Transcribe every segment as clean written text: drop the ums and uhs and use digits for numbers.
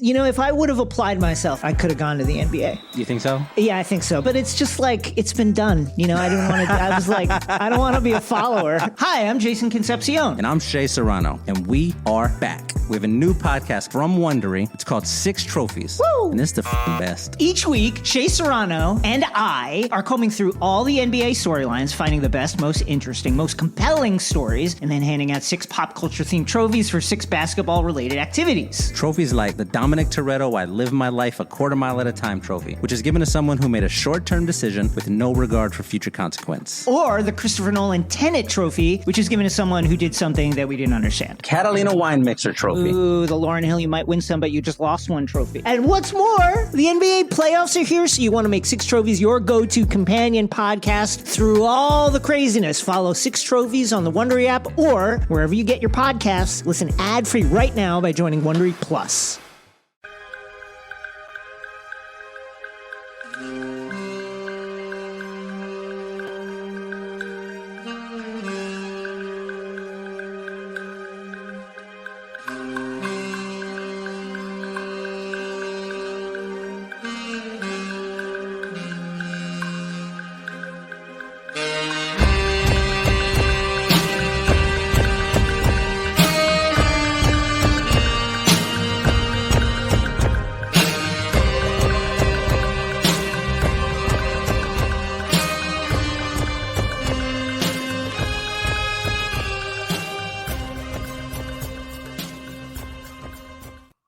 if I would have applied myself, I could have gone to the NBA. You think so? Yeah, I think so. But it's just like, it's been done. I didn't want to, I was like, I don't want to be a follower. Hi, I'm Jason Concepcion. And I'm Shea Serrano. And we are back. We have a new podcast from Wondery. It's called Six Trophies. Woo! And it's the best. Each week, Shea Serrano and I are combing through all the NBA storylines, finding the best, most interesting, most compelling stories, and then handing out 6 pop culture themed trophies for 6 basketball related activities. Trophies like the Dominic Toretto I Live My Life a Quarter Mile at a Time trophy, which is given to someone who made a short-term decision with no regard for future consequence. Or the Christopher Nolan Tenet trophy, which is given to someone who did something that we didn't understand. Catalina Wine Mixer trophy. Ooh, the Lauryn Hill, you might win some, but you just lost one trophy. And what's more, the NBA playoffs are here, so you want to make Six Trophies your go-to companion podcast through all the craziness. Follow Six Trophies on the Wondery app or wherever you get your podcasts. Listen ad-free right now by joining Wondery Plus.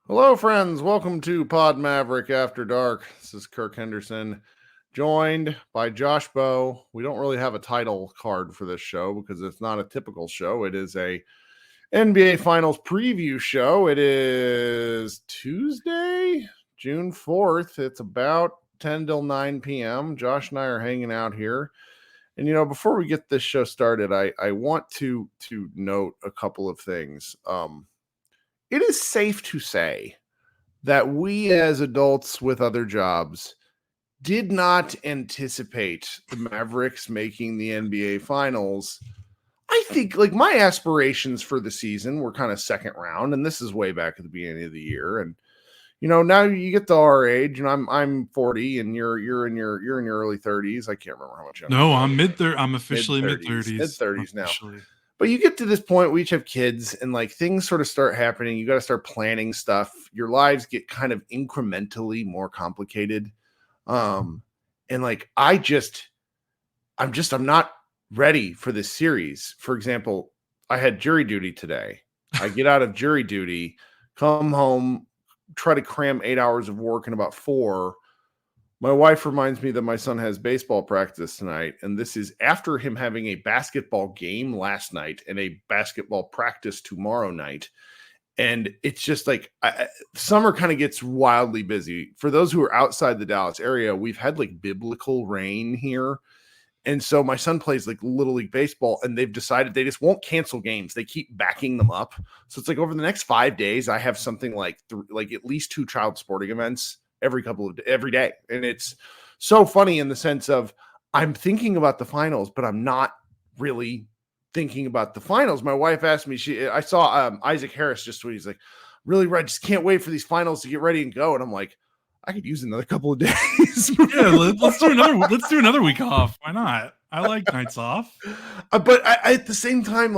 Hello, friends. Welcome to Pod Maverick After Dark. This is Kirk Henderson, joined by Josh Bowe. We don't really have a title card for this show because it's not a typical show. It is a NBA Finals preview show. It is Tuesday, June 4th. It's about 10 till 9 p.m. Josh and I are hanging out here. And, before we get this show started, I want to note a couple of things. It is safe to say that we as adults with other jobs did not anticipate the Mavericks making the NBA Finals. I think my aspirations for the season were kind of second round, and this is way back at the beginning of the year. And now you get to our age, and I'm 40, and you're in your early 30s. I can't remember how much. I'm officially mid-30s. Mid-30s now. But you get to this point, we each have kids, and things sort of start happening. You got to start planning stuff. Your lives get kind of incrementally more complicated. I'm not ready for this series. For example, I had jury duty today. I get out of jury duty, come home, try to cram 8 hours of work in about 4. My wife reminds me that my son has baseball practice tonight, and this is after him having a basketball game last night and a basketball practice tomorrow night. And it's just summer kind of gets wildly busy. For those who are outside the Dallas area, we've had biblical rain here. And so my son plays Little League Baseball, and they've decided they just won't cancel games. They keep backing them up. So it's over the next 5 days, I have something at least 2 child sporting events every day. And it's so funny in the sense of I'm thinking about the finals, but I'm not really thinking about the finals. My wife asked me, I saw Isaac Harris just tweet. He's like, really, Red, just can't wait for these finals to get ready and go. And I'm like, I could use another couple of days. Yeah, let's do another week off. Why not? I like nights off. But I at the same time,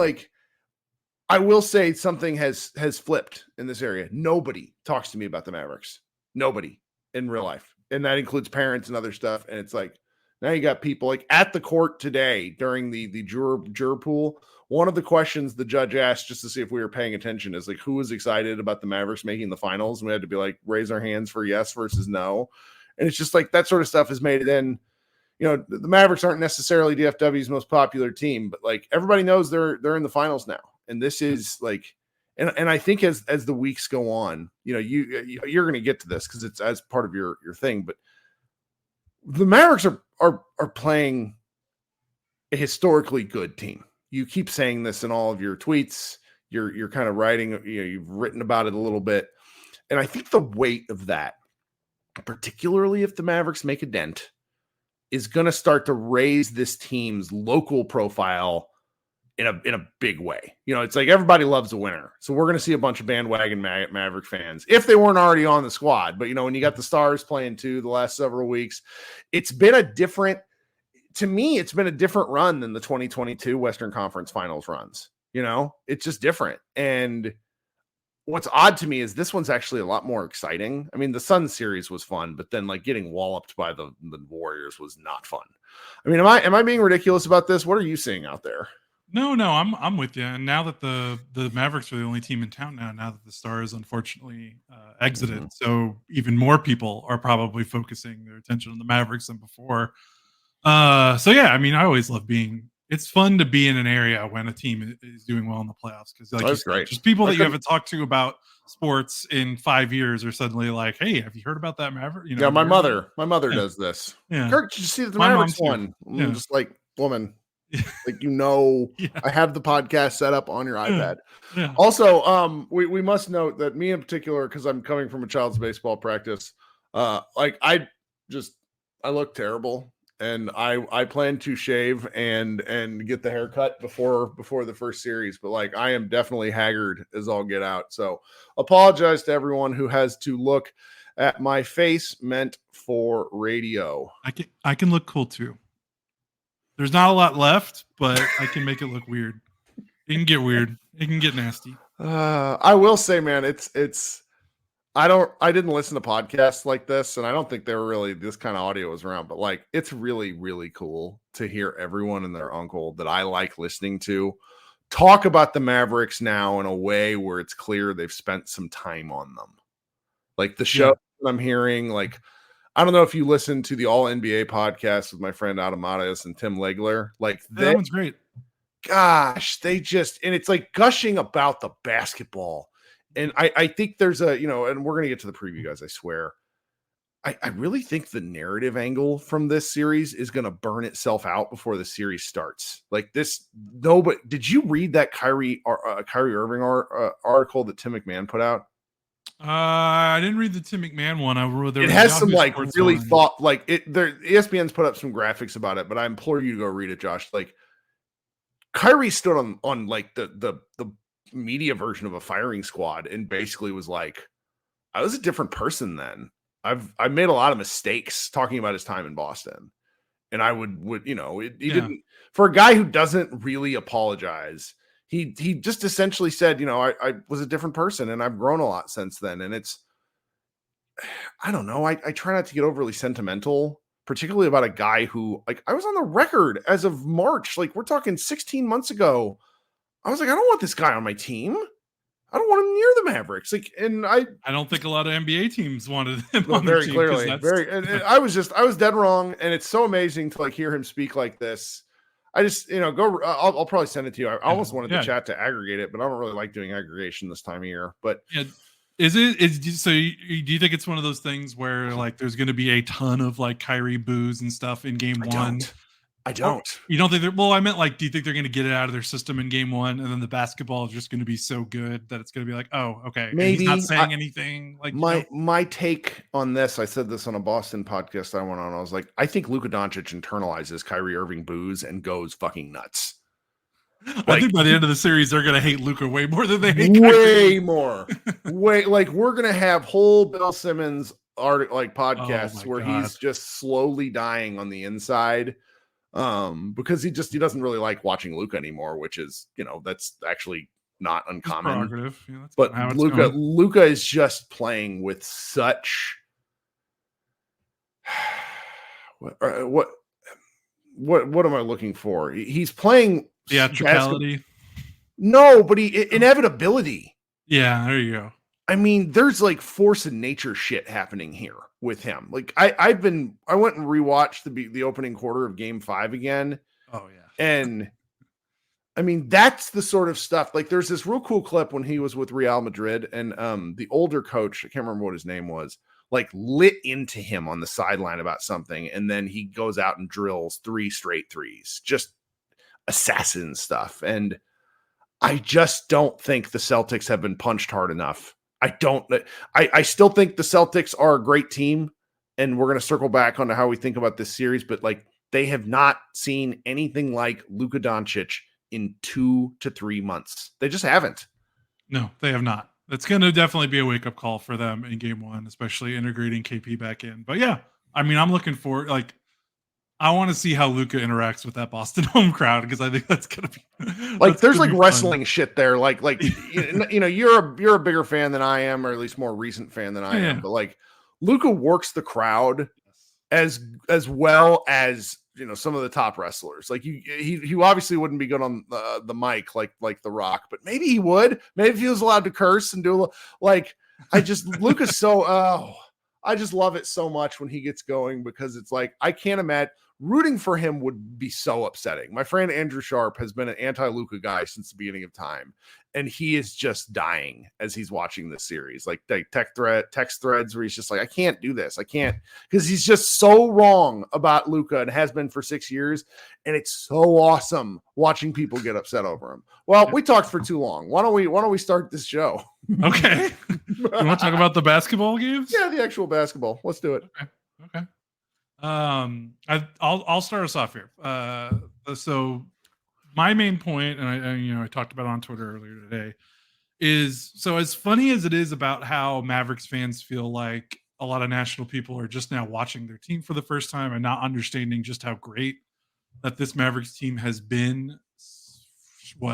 I will say something has flipped in this area. Nobody talks to me about the Mavericks. Nobody in real life. And that includes parents and other stuff. And it's now you got people at the court today during the juror pool. One of the questions the judge asked just to see if we were paying attention is who was excited about the Mavericks making the finals? And we had to be raise our hands for yes versus no. And it's just that sort of stuff has made it in. The Mavericks aren't necessarily DFW's most popular team, but everybody knows they're in the finals now. And this is and I think as the weeks go on, you're going to get to this because it's as part of your thing, but the Mavericks are playing a historically good team. You keep saying this in all of your tweets. You're kind of writing, you've written about it a little bit. And I think the weight of that, particularly if the Mavericks make a dent, is going to start to raise this team's local profile in a big way. It's like everybody loves a winner. So we're going to see a bunch of bandwagon Maverick fans if they weren't already on the squad. But, when you got the Stars playing too the last several weeks, it's been a different run than the 2022 Western Conference Finals runs. It's just different. And what's odd to me is this one's actually a lot more exciting. I mean, the Sun series was fun, but then like getting walloped by the Warriors was not fun. I mean, am I being ridiculous about this? What are you seeing out there? No, I'm with you. And now that the Mavericks are the only team in town now that the Stars unfortunately exited, so even more people are probably focusing their attention on the Mavericks than before. So yeah, I mean, I always love it's fun to be in an area when a team is doing well in the playoffs because that's great. Just people that you haven't talked to about sports in 5 years are suddenly like, "Hey, have you heard about that Maverick?" Yeah, my mother does this. Yeah. Kirk, did you see the Mavericks one? I'm just like, woman, like I have the podcast set up on your iPad. Yeah. Also, we must note that me in particular, because I'm coming from a child's baseball practice, I look terrible. And I plan to shave and get the haircut before the first series, but like I am definitely haggard as all get out. So apologize to everyone who has to look at my face meant for radio. I can look cool too. There's not a lot left, but I can make it look weird. It can get weird. It can get nasty. I will say, man, I didn't listen to podcasts like this, and I don't think this kind of audio was around, but like, it's really, really cool to hear everyone and their uncle that I like listening to talk about the Mavericks now in a way where it's clear they've spent some time on them. Like the show that I'm hearing, like, I don't know if you listen to the All NBA podcast with my friend Adam Matas and Tim Legler, like that one's great. Gosh, and it's like gushing about the basketball. And I think there's and we're going to get to the preview, guys, I swear. I really think the narrative angle from this series is going to burn itself out before the series starts. Like this, but did you read that Kyrie Irving article that Tim McMahon put out? I didn't read the Tim McMahon one. It has some like really thought, like ESPN's put up some graphics about it, but I implore you to go read it, Josh. Like Kyrie stood on like the media version of a firing squad and basically was like, I was a different person then. I've made a lot of mistakes talking about his time in Boston. And I would he didn't, for a guy who doesn't really apologize, he just essentially said, I was a different person and I've grown a lot since then. And I don't know. I try not to get overly sentimental, particularly about a guy who, like, I was on the record as of March, like we're talking 16 months ago. I was like, I don't want this guy on my team. I don't want him near the Mavericks. Like, and I don't think a lot of NBA teams wanted him on very their team, clearly. And I was dead wrong. And it's so amazing to like hear him speak like this. I just, I'll probably send it to you. I almost wanted the chat to aggregate it, but I don't really like doing aggregation this time of year. But do you think it's one of those things where like there's going to be a ton of like Kyrie boos and stuff in game one? I don't. You don't think I meant like, do you think they're going to get it out of their system in game one, and then the basketball is just going to be so good that it's going to be like, oh, okay, maybe he's not saying anything. Like my take on this, I said this on a Boston podcast I went on. I was like, I think Luka Doncic internalizes Kyrie Irving boos and goes fucking nuts. I think by the end of the series, they're going to hate Luka way more than they hate way Kyrie. More. Like we're going to have whole Bill Simmons podcasts where he's just slowly dying on the inside. Because he doesn't really like watching Luka anymore, which is, that's actually not uncommon. But Luka is just playing with such what am I looking for? He's playing theatricality. No, but inevitability. Yeah, there you go. I mean, there's like force of nature shit happening here with him. Like I went and rewatched the opening quarter of Game 5 again. Oh yeah. And I mean, that's the sort of stuff. Like there's this real cool clip when he was with Real Madrid and the older coach, I can't remember what his name was, like lit into him on the sideline about something, and then he goes out and drills 3 straight threes, just assassin stuff. And I just don't think the Celtics have been punched hard enough. I still think the Celtics are a great team, and we're going to circle back onto how we think about this series, but like they have not seen anything like Luka Doncic in 2 to 3 months. They just haven't. No, they have not. That's going to definitely be a wake up call for them in game one, especially integrating KP back in. But yeah, I mean, I'm looking for I want to see how Luka interacts with that Boston home crowd because I think that's gonna be there's wrestling shit there. You're a bigger fan than I am, or at least more recent fan than I am. But Luka works the crowd as well as some of the top wrestlers. He obviously wouldn't be good on the mic like The Rock, but maybe he would. Maybe if he was allowed to curse and do Luka's so I just love it so much when he gets going because it's I can't imagine. Rooting for him would be so upsetting. My friend Andrew Sharp has been an anti-Luka guy since the beginning of time, and he is just dying as he's watching this series. Text threads where he's just I can't do this. I can't, because he's just so wrong about Luka and has been for 6 years, and it's so awesome watching people get upset over him. Well, we talked for too long. Why don't we start this show? Okay. You want to talk about the basketball games? Yeah, the actual basketball. Let's do it. Okay. I'll start us off here. So my main point, and I talked about it on Twitter earlier today, is so as funny as it is about how Mavericks fans feel like a lot of national people are just now watching their team for the first time and not understanding just how great that this Mavericks team has been.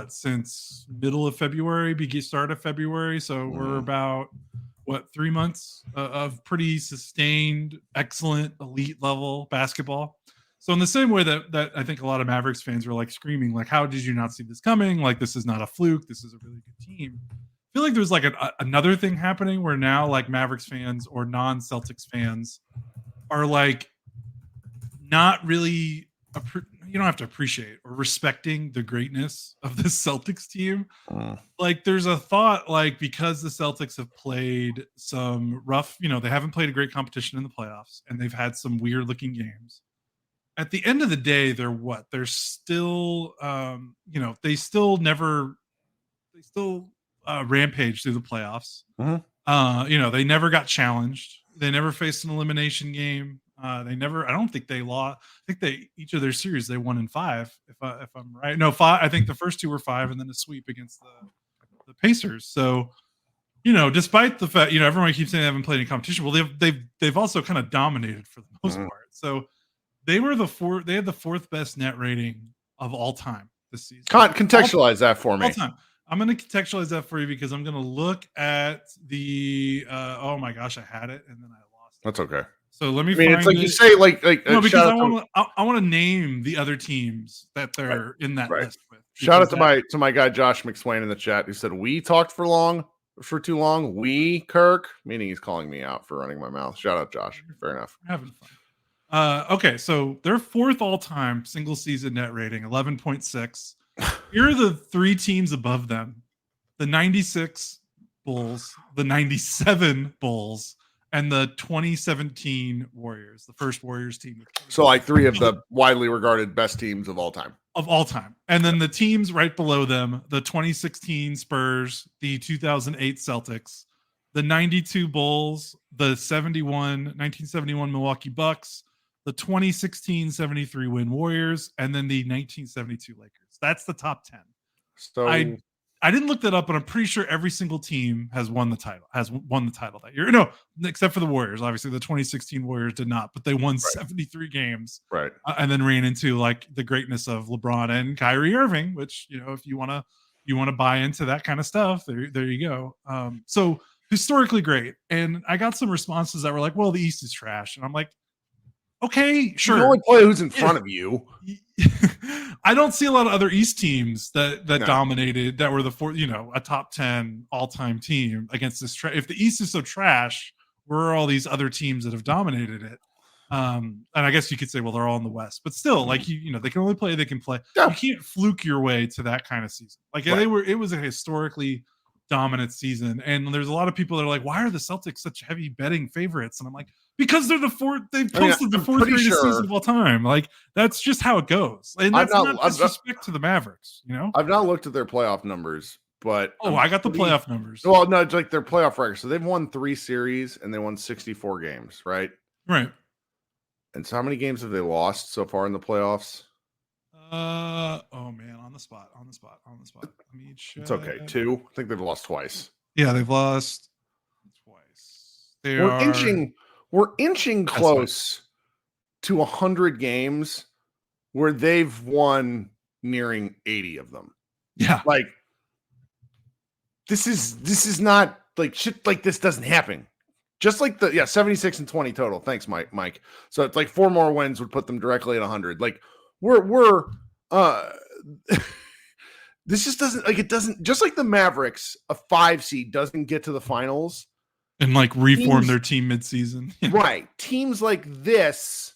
Since middle of February, start of February. So we're about 3 months of pretty sustained, excellent, elite level basketball. So in the same way that I think a lot of Mavericks fans were screaming, how did you not see this coming? This is not a fluke. This is a really good team. I feel like there's another thing happening where now Mavericks fans or non-Celtics fans are not really, you don't have to appreciate or respecting the greatness of the Celtics team. There's a thought because the Celtics have played some rough, they haven't played a great competition in the playoffs and they've had some weird looking games. At the end of the day, they're still, they still rampage through the playoffs. They never got challenged. They never faced an elimination game. I don't think they lost. I think each of their series they won in 5. If I'm right, no 5. I think the first 2 were 5, and then a sweep against the Pacers. So, despite the fact everyone keeps saying they haven't played any competition, well, they've also kind of dominated for the most part. So they were They had the 4th best net rating of all time this season. Contextualize that for me. All time. I'm going to contextualize that for you because I'm going to look at the. Oh my gosh, I had it and then I lost it. That's okay. So let me. It's you say no, because I want to name the other teams that they're in that list with. Shout out to my guy Josh McSwain in the chat who said we talked for too long. We Kirk, meaning he's calling me out for running my mouth. Shout out Josh. Fair enough. We're having fun. Okay, so their 4th all-time single season net rating, 11.6. Here are the 3 teams above them: the 96 Bulls, the 97 Bulls, and the 2017 Warriors, the first Warriors team. So 3 of the widely regarded best teams of all time. And then the teams right below them, the 2016 Spurs, the 2008 Celtics, the 92 Bulls, the 1971 Milwaukee Bucks, the 2016-73 win Warriors, and then the 1972 Lakers. That's the top 10. So I didn't look that up, but I'm pretty sure every single team has won the title that year. No, except for the Warriors. Obviously, the 2016 Warriors did not, but they won 73 games, right? And then ran into the greatness of LeBron and Kyrie Irving, which if you want to buy into that kind of stuff, there you go. So historically great, and I got some responses that were like, "Well, the East is trash," and I'm like, okay, sure. You only play who's in front of you. I don't see a lot of other East teams that dominated, that were a top 10 all-time team against this. If the East is so trash, where are all these other teams that have dominated it? And I guess you could say, well, they're all in the West, but still, they can only play. They can play. Yeah. You can't fluke your way to that kind of season. It was a historically dominant season, and there's a lot of people that are like, why are the Celtics such heavy betting favorites? And I'm like, because they're the 4th. They've posted the 4th greatest season of all time. That's just how it goes, and that's not disrespect to the Mavericks. I've not looked at their playoff numbers, but I got the playoff numbers. Well, no, it's their playoff record. So they've won 3 series and they won 64 games, right? Right. And so how many games have they lost so far in the playoffs? Oh man, on the spot. Let me check. It's okay. 2. I think they've lost twice. Yeah, they've lost twice. We're inching close to 100 games where they've won nearing 80 of them. Yeah. Like this is not like shit like this doesn't happen. Just like 76 and 20 total. Thanks, Mike. So it's like 4 more wins would put them directly at 100. Like we're this just doesn't like it doesn't just like the Mavericks, a 5 seed doesn't get to the finals and like reform their team midseason. Right. Teams like this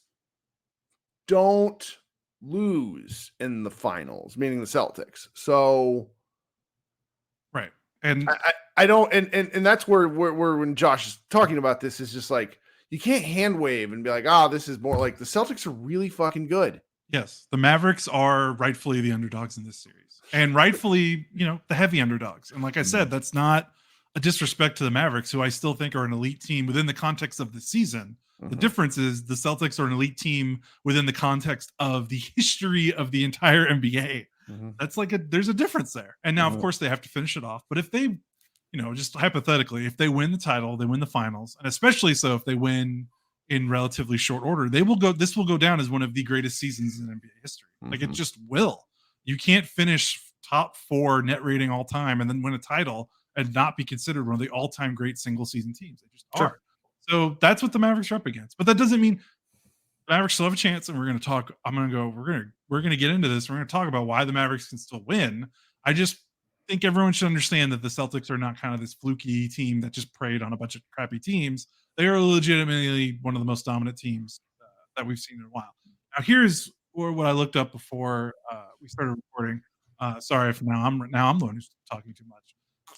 don't lose in the finals, meaning the Celtics. So right. And I don't and that's where when Josh is talking about this is just like you can't hand wave and be like, this is more like the Celtics are really fucking good. Yes, the Mavericks are rightfully the underdogs in this series, and rightfully, the heavy underdogs. And like I said, that's not a disrespect to the Mavericks, who I still think are an elite team within the context of the season. Mm-hmm. The difference is the Celtics are an elite team within the context of the history of the entire NBA. Mm-hmm. That's there's a difference there. And now, of course, they have to finish it off. But if they, just hypothetically, if they win the title, they win the finals, and especially so if they win in relatively short order, this will go down as one of the greatest seasons in NBA history. Mm-hmm. Like it just will. You can't finish top 4 net rating all time and then win a title and not be considered one of the all-time great single season teams. They just are. So that's what the Mavericks are up against. But that doesn't mean the Mavericks still have a chance. And we're going to talk. We're going to get into this. We're going to talk about why the Mavericks can still win. I just think everyone should understand that the Celtics are not kind of this fluky team that just preyed on a bunch of crappy teams. They are legitimately one of the most dominant teams that we've seen in a while. Now, here's what I looked up before we started recording. Sorry if now I'm the one who's talking too much.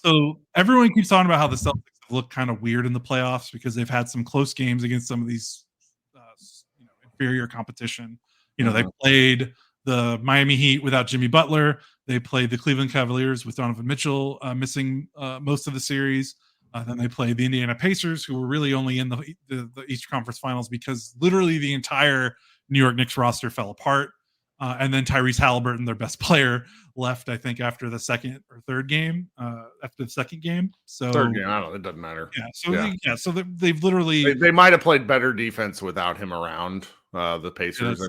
So everyone keeps talking about how the Celtics have looked kind of weird in the playoffs because they've had some close games against some of these inferior competition. They played the Miami Heat without Jimmy Butler. They played the Cleveland Cavaliers with Donovan Mitchell missing most of the series. Then they played the Indiana Pacers, who were really only in the Eastern Conference Finals because literally the entire New York Knicks roster fell apart. And then Tyrese Halliburton, their best player, left, I think, after the second or third game. After the second game. So third game, I don't know. It doesn't matter. Yeah. So they've literally they might have played better defense without him around. The Pacers.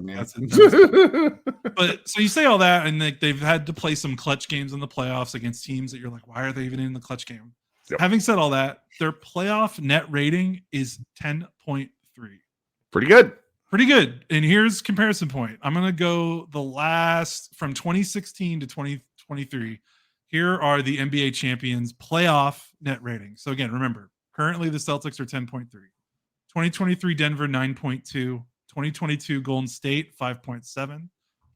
But so you say all that, and they've had to play some clutch games in the playoffs against teams that you're like, why are they even in the clutch game? Yep. Having said all that, their playoff net rating is 10.3. Pretty good. And here's comparison point. I'm going to go the last from 2016 to 2023. Here are the NBA champions playoff net rating. So again, remember, currently the Celtics are 10.3. 2023 Denver 9.2. 2022 Golden State 5.7.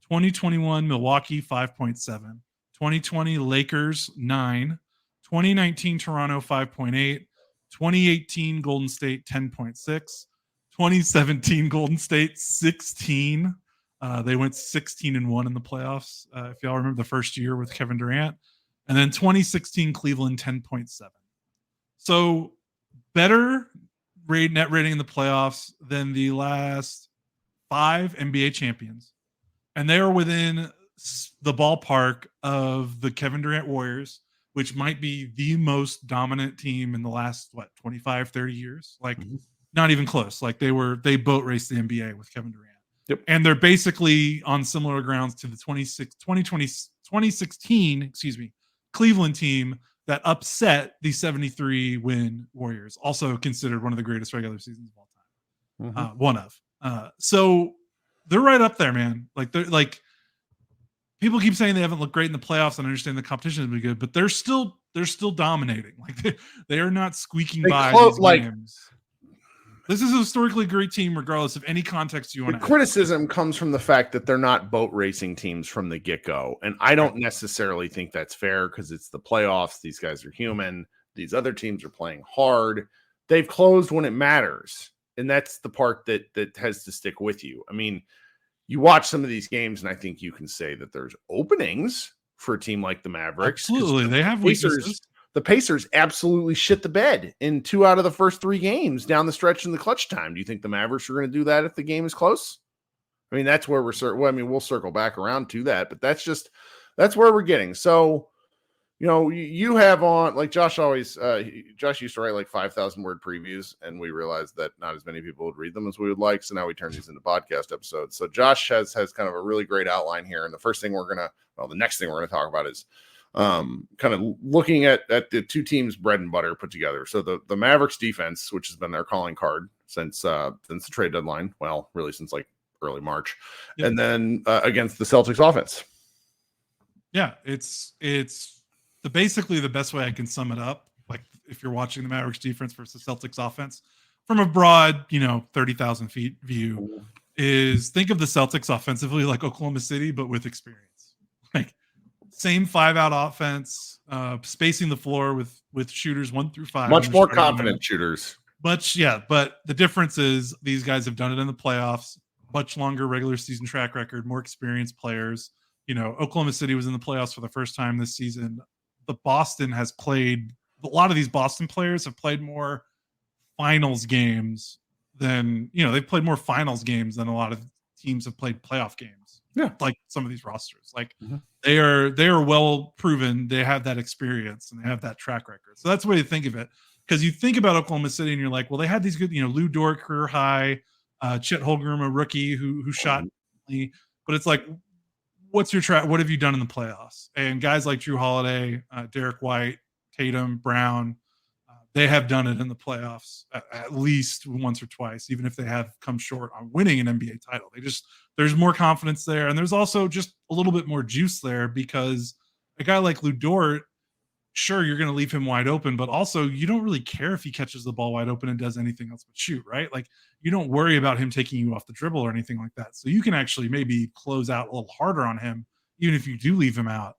2021 Milwaukee 5.7. 2020 Lakers 9. 2019 Toronto 5.8. 2018 Golden State 10.6. 2017 Golden State 16. They went 16-1 in the playoffs. If y'all remember the first year with Kevin Durant, and then 2016 Cleveland 10.7. So better net rating in the playoffs than the last 5 NBA champions, and they are within the ballpark of the Kevin Durant Warriors, which might be the most dominant team in the last 25, 30 years. Like. Mm-hmm. Not even close. Like they boat raced the NBA with Kevin Durant. Yep. And they're basically on similar grounds to the 2016 Cleveland team that upset the 73 win Warriors, also considered one of the greatest regular seasons of all time. Mm-hmm. One of. So they're right up there, man. Like they're like people keep saying they haven't looked great in the playoffs and understand the competition has been good, but they're still dominating. Like they are not squeaking by these games. This is a historically great team, regardless of any context you want to have. Criticism comes from the fact that they're not boat racing teams from the get-go. And I don't necessarily think that's fair because it's the playoffs. These guys are human. These other teams are playing hard. They've closed when it matters. And that's the part that has to stick with you. I mean, you watch some of these games, and I think you can say that there's openings for a team like the Mavericks. Absolutely. They have weaknesses. The Pacers absolutely shit the bed in 2 out of the first 3 games down the stretch in the clutch time. Do you think the Mavericks are going to do that if the game is close? I mean, that's where we'll circle back around to that, but that's where we're getting. So, you have on, like Josh used to write like 5,000 word previews, and we realized that not as many people would read them as we would like. So now we turn these into podcast episodes. So Josh has kind of a really great outline here. And the next thing we're going to talk about is kind of looking at the two teams' bread and butter put together. So the Mavericks defense, which has been their calling card since the trade deadline. Well, really since like early March. Yep. And then against the Celtics offense. Yeah, it's basically the best way I can sum it up. Like if you're watching the Mavericks defense versus Celtics offense from a broad, 30,000 feet view, is think of the Celtics offensively like Oklahoma City, but with experience. Like same 5-out offense, spacing the floor with shooters 1 through 5. Much more confident shooters. But the difference is these guys have done it in the playoffs, much longer regular season track record, more experienced players. Oklahoma City was in the playoffs for the first time this season. A lot of these Boston players have played more finals games than, they've played more finals games than a lot of teams have played playoff games. Yeah. Like some of these rosters, they are well proven. They have that experience and they have that track record. So that's the way to think of it. Because you think about Oklahoma City and you're like, well, they had these good, Lou Dort career high, Chet Holmgren, a rookie who shot, but it's like, what's your track? What have you done in the playoffs? And guys like Drew Holiday, Derek White, Tatum, Brown, they have done it in the playoffs at least once or twice, even if they have come short on winning an NBA title. There's more confidence there. And there's also just a little bit more juice there because a guy like Lou Dort, sure, you're going to leave him wide open, but also you don't really care if he catches the ball wide open and does anything else but shoot, right? Like you don't worry about him taking you off the dribble or anything like that. So you can actually maybe close out a little harder on him, even if you do leave him out.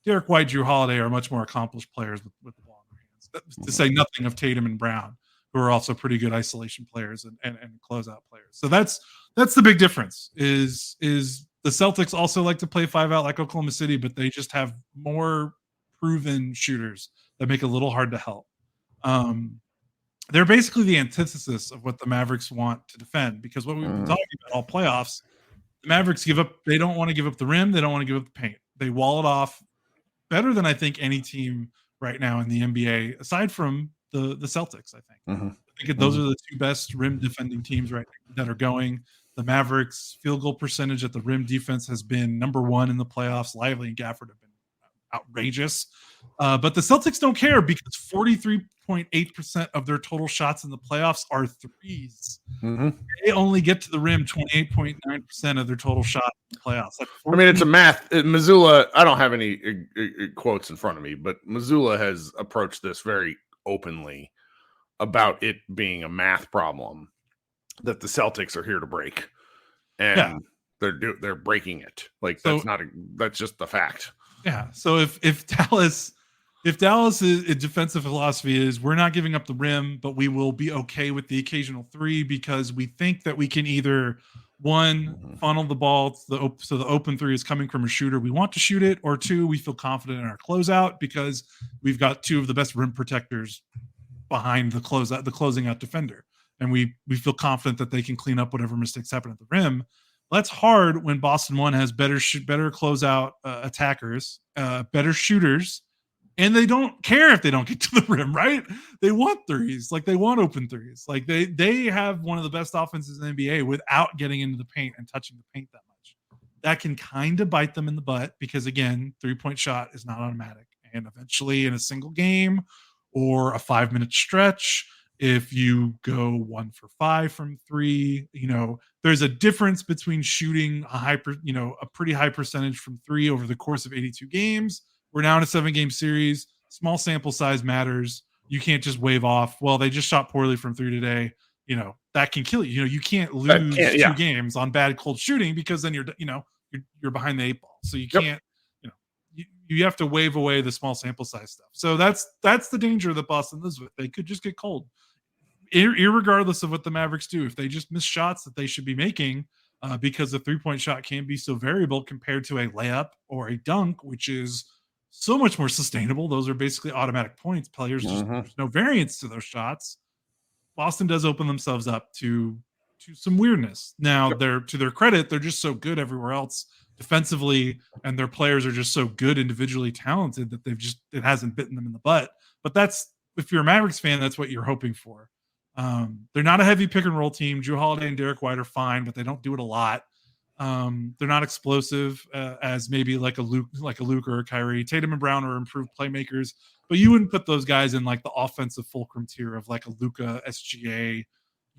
Derek White, Drew Holiday are much more accomplished players with the ball in their hands. To say nothing of Tatum and Brown, who are also pretty good isolation players and closeout players. So that's the big difference is the Celtics also like to play 5-out like Oklahoma City, but they just have more proven shooters that make it a little hard to help. They're basically the antithesis of what the Mavericks want to defend, because what we've been talking about all playoffs, the Mavericks they don't want to give up the rim. They don't want to give up the paint. They wall it off better than I think any team right now in the NBA, aside from the Celtics, I think. I think those are the two best rim defending teams right now that are going. The Mavericks field goal percentage at the rim defense has been number 1 in the playoffs. Lively and Gafford have been outrageous. But the Celtics don't care because 43.8% of their total shots in the playoffs are threes. They only get to the rim 28.9% of their total shots in the playoffs. I mean, it's a math. Missoula, I don't have any quotes in front of me, but Missoula has approached this very openly about it being a math problem that the Celtics are here to break. And they're breaking it. Like that's just the fact. Yeah. So if Dallas' defensive philosophy is we're not giving up the rim, but we will be okay with the occasional 3 because we think that we can either funnel the ball so the open 3 is coming from a shooter we want to shoot it, or 2, we feel confident in our closeout because we've got 2 of the best rim protectors behind the closing out defender, and we feel confident that they can clean up whatever mistakes happen at the rim. That's hard when Boston 1 has better closeout attackers, better shooters, and they don't care if they don't get to the rim, right? They want threes, like they want open threes. Like they have one of the best offenses in the NBA without getting into the paint and touching the paint that much. That can kind of bite them in the butt because, again, 3-point shot is not automatic. And eventually in a single game or a 5-minute stretch, if you go 1 for 5 from 3, there's a difference between shooting a pretty high percentage from 3 over the course of 82 games. We're now in a 7-game series. Small sample size matters. You can't just wave off, well, they just shot poorly from 3 today. That can kill you. You can't lose 2 games on bad cold shooting because then you're behind the 8 ball. So you can't, you have to wave away the small sample size stuff. So that's the danger that Boston lives with. They could just get cold. Irregardless of what the Mavericks do, if they just miss shots that they should be making, because the 3-point shot can be so variable compared to a layup or a dunk, which is so much more sustainable. Those are basically automatic points. Players there's no variance to those shots. Boston does open themselves up to to some weirdness. Now, they're to their credit, they're just so good everywhere else defensively, and their players are just so good individually talented that it hasn't bitten them in the butt. But that's, if you're a Mavericks fan, that's what you're hoping for. They're not a heavy pick and roll team. Drew Holiday and Derek White are fine, but they don't do it a lot. They're not explosive as maybe like a Luke or a Kyrie. Tatum and Brown are improved playmakers, but you wouldn't put those guys in like the offensive fulcrum tier of like a Luka, SGA,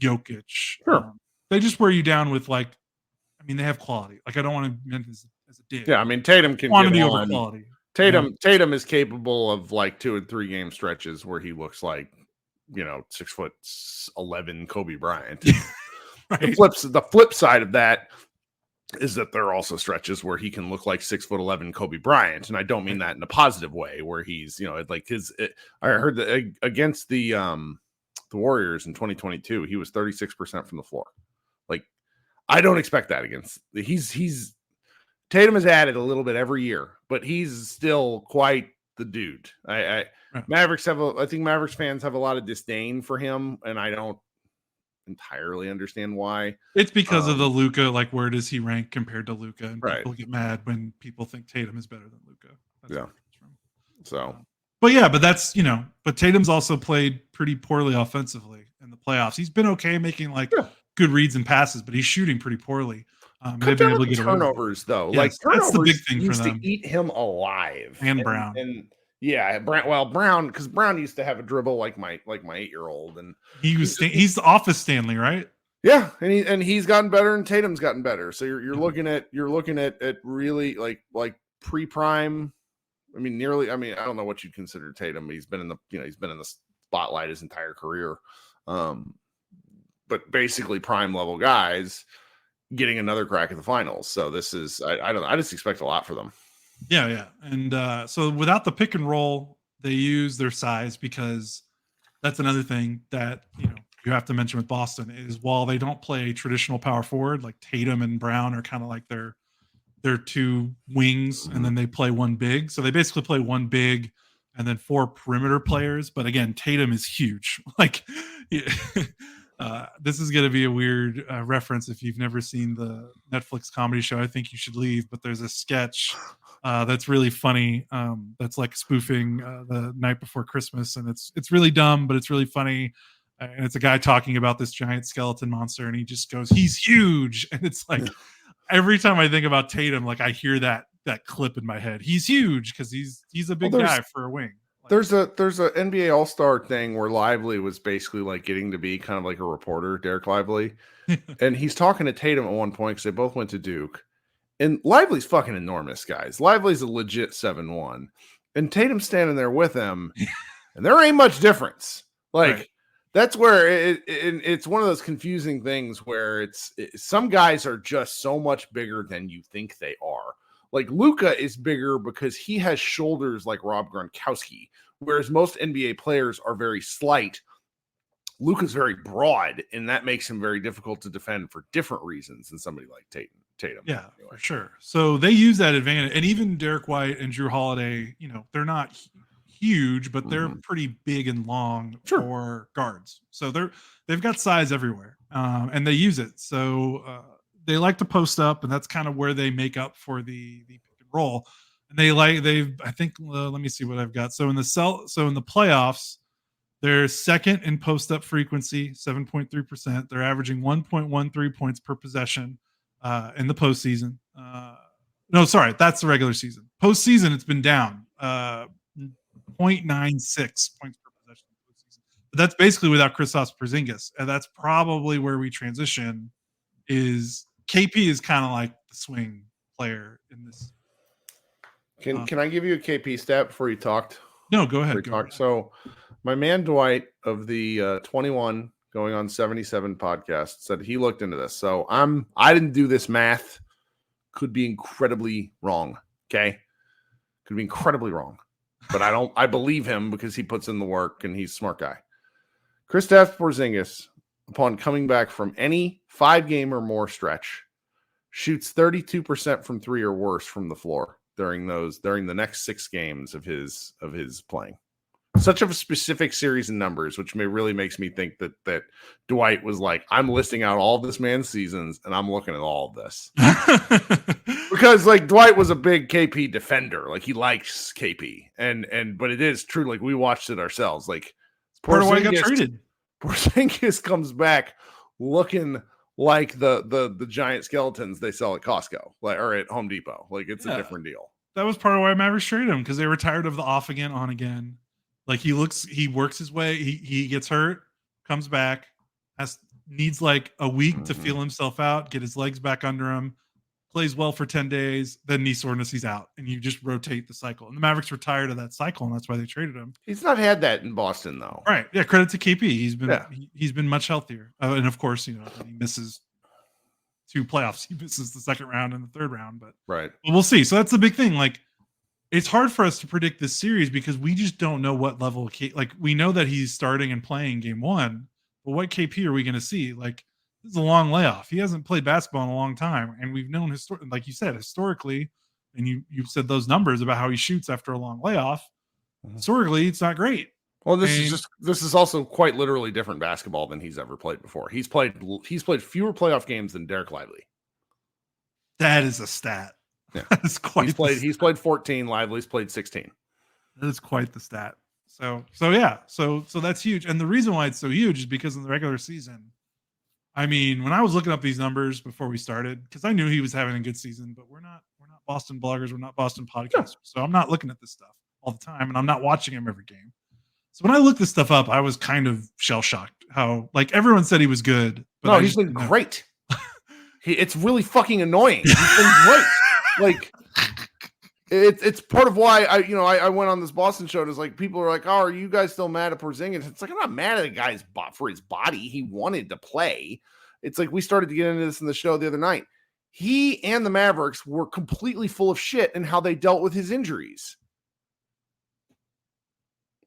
Jokic. Sure. They just wear you down with like, I mean, they have quality. Like, I don't want to mention this as a dig. Yeah, I mean, Tatum can quantity get over on. quality. Tatum is capable of like 2 and 3 game stretches where he looks like, 6'11" Kobe Bryant. Right. The flip side of that is that there are also stretches where he can look like 6'11" Kobe Bryant, and I don't mean that in a positive way. Where he's, I heard that against the Warriors in 2022, he was 36% from the floor. Like, I don't expect that against. Tatum has added a little bit every year, but he's still quite the dude. I think Mavericks fans have a lot of disdain for him, and I don't entirely understand why. It's because of the Luka, like, where does he rank compared to Luka? And right. People get mad when people think Tatum is better than Luka. Yeah. So, but that's, but Tatum's also played pretty poorly offensively in the playoffs. He's been okay making good reads and passes, but he's shooting pretty poorly. They've been able to get turnovers, though. Yes, like, turnovers that's the big thing used for them. to eat him alive. And Brown. Brown, because Brown used to have a dribble like my 8-year-old, and he's the office Stanley, right? Yeah, and he's gotten better, and Tatum's gotten better. So you're looking at really like pre-prime. I mean, nearly. I mean, I don't know what you'd consider Tatum. He's been in the spotlight his entire career, but basically prime level guys getting another crack at the finals. So this is I just expect a lot for them. Yeah. And so without the pick and roll, they use their size, because that's another thing that you have to mention with Boston is, while they don't play traditional power forward, like Tatum and Brown are kind of like their 2 wings, and then they play 1 big. So they basically play 1 big and then 4 perimeter players. But again, Tatum is huge. Like, this is going to be a weird reference if you've never seen the Netflix comedy show I Think You Should Leave, but there's a sketch that's really funny, that's like spoofing The Night Before Christmas, and it's really dumb, but it's really funny. And it's a guy talking about this giant skeleton monster, and he just goes, "He's huge." And it's like, every time I think about Tatum, like, I hear that clip in my head. He's huge because he's a big guy for a wing. There's a NBA All-Star thing where Lively was basically like getting to be kind of like a reporter, Derek Lively, and he's talking to Tatum at one point because they both went to Duke, and Lively's fucking enormous, guys. Lively's a legit 7'1", and Tatum's standing there with him, and there ain't much difference. Like, right. That's where it's one of those confusing things where some guys are just so much bigger than you think they are. Like, Luka is bigger because he has shoulders like Rob Gronkowski, whereas most NBA players are very slight. Luka's very broad, and that makes him very difficult to defend for different reasons than somebody like Tatum. Yeah, anyway. For sure. So they use that advantage. And even Derek White and Drew Holiday, they're not huge, but they're pretty big and long for guards. So they've got size everywhere, and they use it. So they like to post up, and that's kind of where they make up for the pick and roll. And let me see what I've got. So in the playoffs, they're second in post up frequency, 7.3%. They're averaging 1.13 points per possession in the postseason. No, sorry, that's the regular season. Postseason, it's been down 0.96 points per possession. But that's basically without Kristaps Porzingis, and that's probably where we transition. Is KP is kind of like the swing player in this. Can I give you a KP stat before you talked? No, go ahead. So my man Dwight of the 21 going on 77 podcast said he looked into this. So I didn't do this math. Could be incredibly wrong. Okay. Could be incredibly wrong. But I believe him because he puts in the work and he's a smart guy. Kristaps Porzingis, upon coming back from any 5-game or more stretch, shoots 32% from 3 or worse from the floor during the next 6 games of his playing. such a specific series of numbers, which really makes me think that Dwight was like, I'm listing out all this man's seasons and I'm looking at all of this. Because like Dwight was a big KP defender. Like he likes KP. But it is true. Like we watched it ourselves. Like part of why he got traded. Porzingis comes back looking like the giant skeletons they sell at Costco, or at Home Depot. Like it's a different deal. That was part of why Mavericks traded him, because they were tired of the off again, on again. Like he works his way, he gets hurt, comes back, needs like a week to feel himself out, get his legs back under him, plays well for 10 days, then knee soreness, he's out, and you just rotate the cycle. And the Mavericks were tired of that cycle, and that's why they traded him. He's not had that in Boston though. Right. Yeah, credit to KP. He's been much healthier. And of course, he misses 2 playoffs. He misses the second round and the third round, but we'll see. So that's the big thing. Like, it's hard for us to predict this series because we just don't know what level we know that he's starting and playing game 1, but what KP are we going to see? Like, this is a long layoff. He hasn't played basketball in a long time, and we've known like you said, historically, and you've said those numbers about how he shoots after a long layoff. Historically, it's not great. Well, this is also quite literally different basketball than he's ever played before. He's played fewer playoff games than Derek Lively. That is a stat. Yeah. That is quite. He's played 14. Lively's played 16. That is quite the stat. So that's huge. And the reason why it's so huge is because in the regular season, I mean, when I was looking up these numbers before we started, because I knew he was having a good season, but we're not Boston bloggers, we're not Boston podcasters, so I'm not looking at this stuff all the time, and I'm not watching him every game. So when I looked this stuff up, I was kind of shell shocked how like everyone said he was good. But he's been great. It's really fucking annoying. He's been great. Like it's part of why I went on this Boston show. And it's like people are like, "Oh, are you guys still mad at Porzingis?" It's like, I'm not mad at the guy's for his body. He wanted to play. It's like we started to get into this in the show the other night. He and the Mavericks were completely full of shit in how they dealt with his injuries.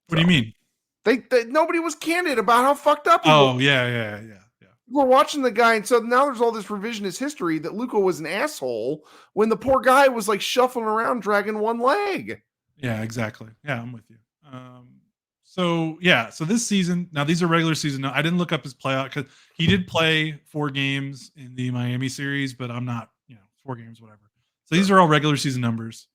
What do you mean? They nobody was candid about how fucked up he was. Oh, yeah. We're watching the guy, and so now there's all this revisionist history that Luka was an asshole when the poor guy was like shuffling around dragging one leg. Yeah, exactly. Yeah, I'm with you. So this season, now these are regular season. Now, I didn't look up his playoff because he did play 4 games in the Miami series, but I'm not, 4 games, whatever. So these are all regular season numbers.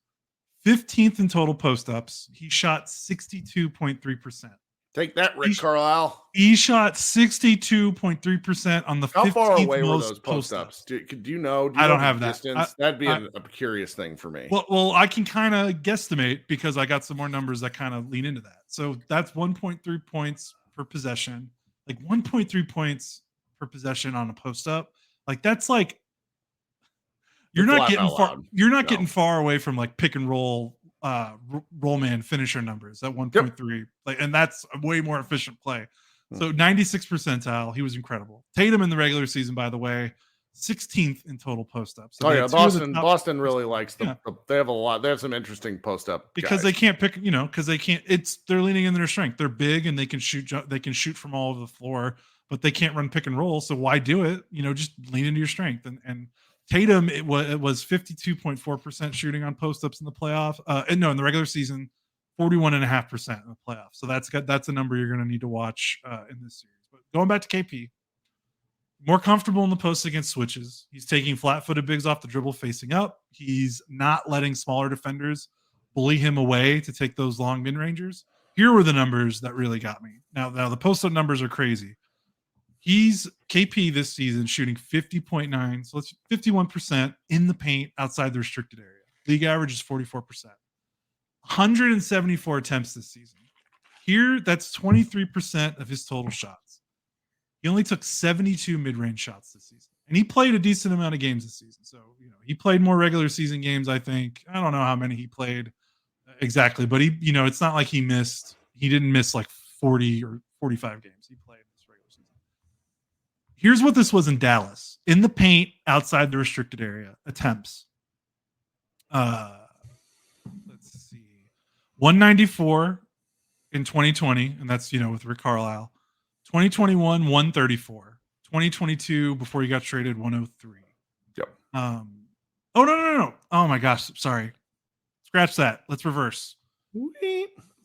15th in total post-ups. He shot 62.3%. Take that, Rick Carlisle. He shot 62.3% on the 15th. How far away were those post-ups? Do you know? I don't have that. That'd be a curious thing for me. Well, I can kind of guesstimate because I got some more numbers that kind of lean into that. So that's 1.3 points per possession. Like 1.3 points per possession on a post-up. Like that's like you're not getting far. You're not getting far away from like pick and roll. Roll man finisher numbers at 1.3, like, and that's a way more efficient play. So 96th percentile, he was incredible. Tatum in the regular season, by the way, 16th in total post ups. So Boston really likes them. Yeah. They have a lot. They have some interesting post up because they can't pick. Because they can't. They're leaning into their strength. They're big and they can shoot. They can shoot from all over the floor, but they can't run pick and roll. So why do it? Just lean into your strength and. Tatum, it was 52.4% shooting on post-ups in the playoff. In the regular season, 41.5% in the playoff. So that's a number you're going to need to watch in this series. But going back to KP, more comfortable in the post against switches. He's taking flat-footed bigs off the dribble facing up. He's not letting smaller defenders bully him away to take those long mid-rangers. Here were the numbers that really got me. Now the post-up numbers are crazy. He's KP this season shooting 50.9, so that's 51% in the paint outside the restricted area. League average is 44%. 174 attempts this season. Here, that's 23% of his total shots. He only took 72 mid-range shots this season. And he played a decent amount of games this season. So, he played more regular season games, I think. I don't know how many he played exactly, but he, it's not like he didn't miss like 40 or 45 games. He played. Here's what this was in Dallas. In the paint, outside the restricted area, attempts. Let's see. 194 in 2020, and that's, with Rick Carlisle. 2021, 134. 2022, before he got traded, 103. Yep. Oh, no. Oh, my gosh. Sorry. Scratch that. Let's reverse.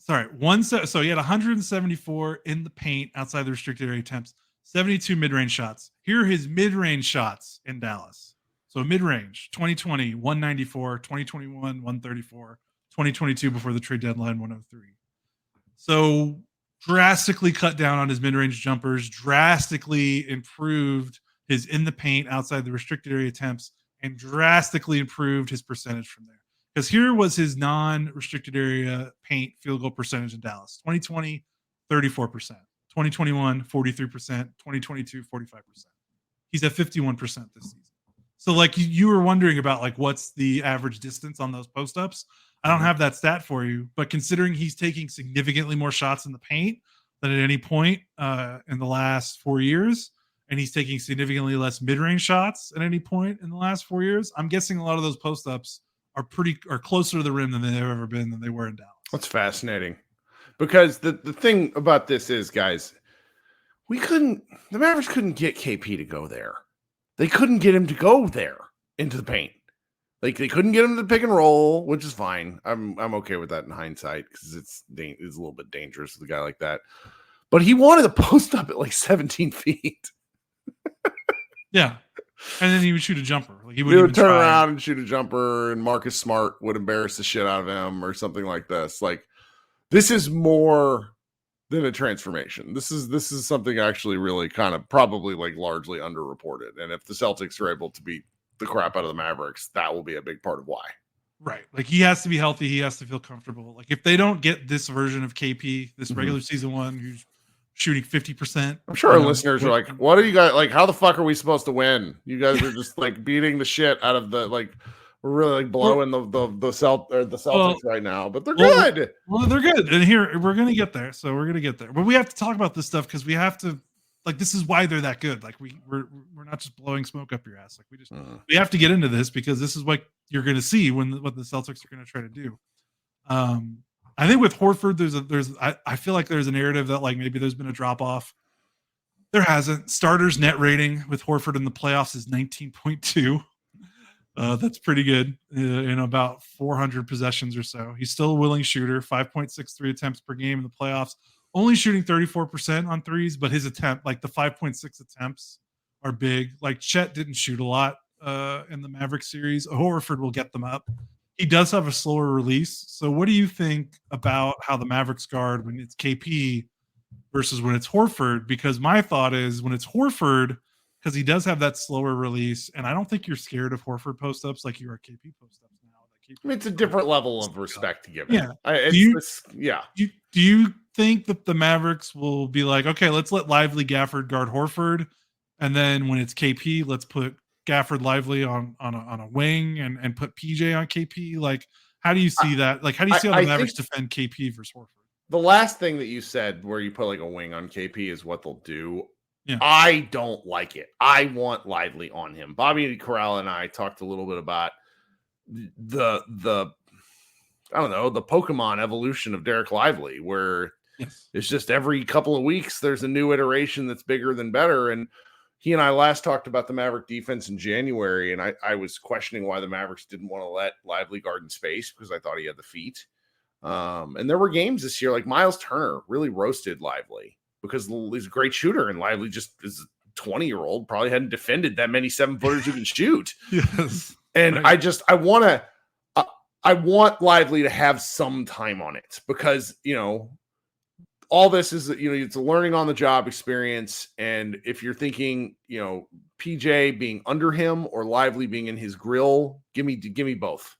So he had 174 in the paint outside the restricted area attempts, 72 mid-range shots. Here are his mid-range shots in Dallas. So mid-range, 2020, 194, 2021, 134, 2022 before the trade deadline, 103. So drastically cut down on his mid-range jumpers, drastically improved his in the paint outside the restricted area attempts, and drastically improved his percentage from there. Because here was his non-restricted area paint field goal percentage in Dallas. 2020, 34%. 2021, 43%. 2022, 45%. He's at 51% this season. So like you were wondering about like what's the average distance on those post-ups. I don't have that stat for you, but considering he's taking significantly more shots in the paint than at any point in the last 4 years, and he's taking significantly less mid-range shots at any point in the last 4 years, I'm guessing a lot of those post-ups are closer to the rim than they've ever been than they were in Dallas. That's fascinating. Because the thing about this is, guys, the Mavericks couldn't get KP to go there. They couldn't get him to go there into the paint. Like they couldn't get him to pick and roll, which is fine. I'm okay with that in hindsight because it's a little bit dangerous with a guy like that. But he wanted to post up at like 17 feet. Yeah. And then he would shoot a jumper. Like he would turn around and shoot a jumper, and Marcus Smart would embarrass the shit out of him or something like this. Like this is more than a transformation. This is something actually really kind of probably like largely underreported. And if the Celtics are able to beat the crap out of the Mavericks, that will be a big part of why. Right. Like he has to be healthy. He has to feel comfortable. Like if they don't get this version of KP, this regular season one, who's shooting 50%. I'm sure our listeners are like, what are you guys like? How the fuck are we supposed to win? You guys are just like beating the shit out of the like. We're really like blowing the Celtics right now, but they're good. Well, they're good, and here we're gonna get there. So we're gonna get there, but we have to talk about this stuff because we have to. Like this is why they're that good. Like we're not just blowing smoke up your ass. Like we have to get into this because this is what you're gonna see what the Celtics are gonna try to do. I think with Horford, I feel like there's a narrative that like maybe there's been a drop off. There hasn't. Starters net rating with Horford in the playoffs is 19.2. That's pretty good in about 400 possessions or so. He's still a willing shooter, 5.63 attempts per game in the playoffs, only shooting 34% on threes, but his attempt, like the 5.6 attempts are big. Like Chet didn't shoot a lot in the Mavericks series. Horford will get them up. He does have a slower release. So what do you think about how the Mavericks guard when it's KP versus when it's Horford? Because my thought is when it's Horford, because he does have that slower release, and I don't think you're scared of Horford post-ups like you are KP post-ups now. I mean, it's a different level of respect to give him. Yeah. Do you think that the Mavericks will be like, okay, let's let Lively Gafford guard Horford, and then when it's KP, let's put Gafford Lively on a wing and put PJ on KP? Like, how do you see that? Like, how do you see how the Mavericks defend KP versus Horford? The last thing that you said, where you put like a wing on KP, is what they'll do. Yeah. I don't like it. I want Lively on him. Bobby Corral and I talked a little bit about the I don't know, the Pokemon evolution of Derek Lively, where it's just every couple of weeks there's a new iteration that's bigger than better. And he and I last talked about the Maverick defense in January, and I was questioning why the Mavericks didn't want to let Lively guard in space because I thought he had the feet. And there were games this year, like Miles Turner really roasted Lively because he's a great shooter, and Lively just is a 20-year-old, probably hadn't defended that many 7-footers who can shoot. Yes. And right. I want Lively to have some time on it because, all this is, it's a learning on the job experience. And if you're thinking, PJ being under him or Lively being in his grill, give me both.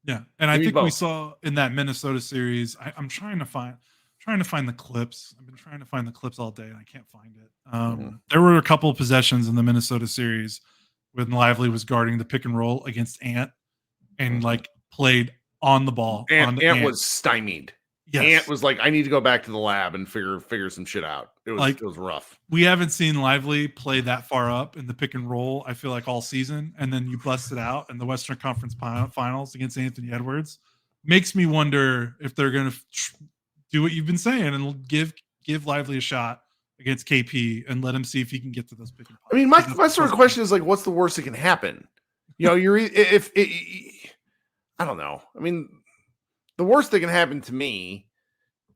Yeah. And I think we saw in that Minnesota series, I'm trying to find the clips. I've been trying to find the clips all day and I can't find it. There were a couple of possessions in the Minnesota series when Lively was guarding the pick and roll against Ant and like played on the ball. Ant was stymied. Yes. Ant was like, I need to go back to the lab and figure some shit out. It was rough. We haven't seen Lively play that far up in the pick and roll, I feel like, all season. And then you bust it out in the Western Conference Finals against Anthony Edwards. Makes me wonder if they're going to do what you've been saying and give Lively a shot against KP and let him see if he can get to those pick and pops. I mean, my sort of question is like, what's the worst that can happen? I don't know. I mean, the worst that can happen to me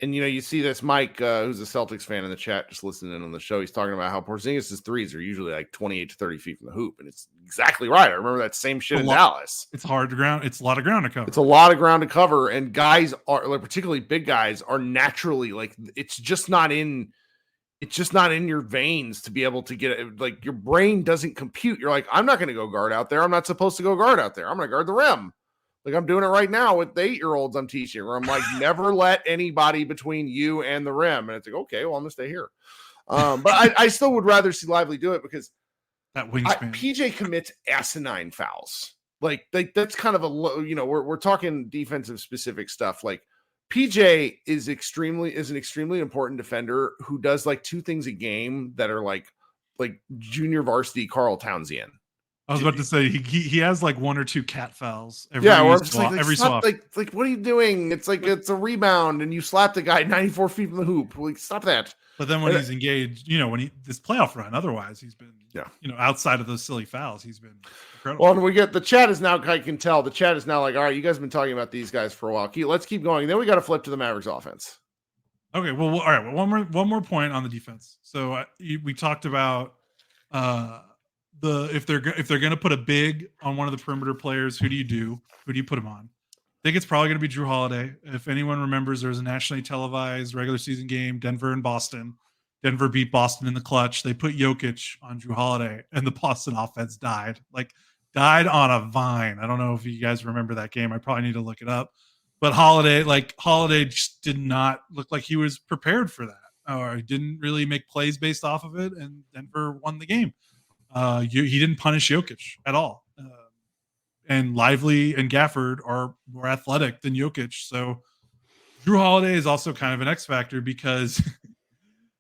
And, you see this Mike, who's a Celtics fan in the chat, just listening in on the show. He's talking about how Porzingis' threes are usually like 28 to 30 feet from the hoop. And it's exactly right. I remember that same shit in Dallas. It's hard to ground. It's a lot of ground to cover. It's a lot of ground to cover. And guys are, like, particularly big guys, are naturally like, it's just not in your veins to be able to get it. Like, your brain doesn't compute. You're like, I'm not going to go guard out there. I'm not supposed to go guard out there. I'm going to guard the rim. Like, I'm doing it right now with the 8-year-olds I'm teaching, where I'm like, never let anybody between you and the rim. And it's like, okay, well, I'm gonna stay here. But I still would rather see Lively do it, because that wingspan. PJ commits asinine fouls. Like that's kind of a low, we're talking defensive specific stuff. Like, PJ is an extremely important defender who does like 2 things a game that are like junior varsity Karl Townsend. I was about to say he has like 1 or 2 cat fouls every swap. Like, what are you doing? It's like it's a rebound and you slap the guy 94 feet from the hoop. Like, stop that. But then when he's engaged, when this playoff run, otherwise he's been outside of those silly fouls, he's been incredible. Well, and we get the chat is now, I can tell the chat is now like, all right, you guys have been talking about these guys for a while. Let's keep going. Then we got to flip to the Mavericks offense. Okay, well, all right. Well, one more point on the defense. So we talked about if they're going to put a big on one of the perimeter players, who do you put him on? I think it's probably going to be Drew Holiday. If anyone remembers, there was a nationally televised regular season game, Denver and Boston. Denver beat Boston in the clutch. They put Jokic on Drew Holiday, and the Boston offense died on a vine. I don't know if you guys remember that game. I probably need to look it up. But Holiday just did not look like he was prepared for that, or he didn't really make plays based off of it, and Denver won the game. He didn't punish Jokic at all. And Lively and Gafford are more athletic than Jokic. So Drew Holiday is also kind of an X factor, because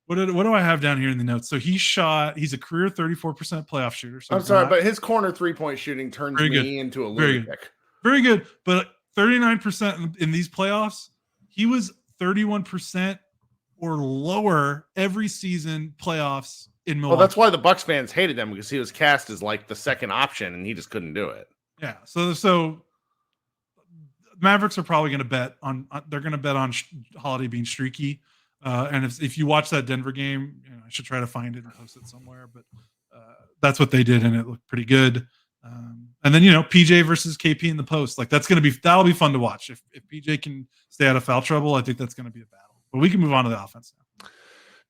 what do I have down here in the notes? So he's a career 34% playoff shooter. So I'm sorry, but his corner 3-point shooting turns me into a lunatic. Very good. But 39% in these playoffs, he was 31% or lower every season playoffs in Milwaukee. Well, that's why the Bucks fans hated him, because he was cast as like the second option and he just couldn't do it. Yeah. So Mavericks are probably going to bet on Holiday being streaky. And if you watch that Denver game, I should try to find it and post it somewhere, but that's what they did, and it looked pretty good. And then, PJ versus KP in the post, like that'll be fun to watch. If PJ can stay out of foul trouble, I think that's going to be a battle. But we can move on to the offense now.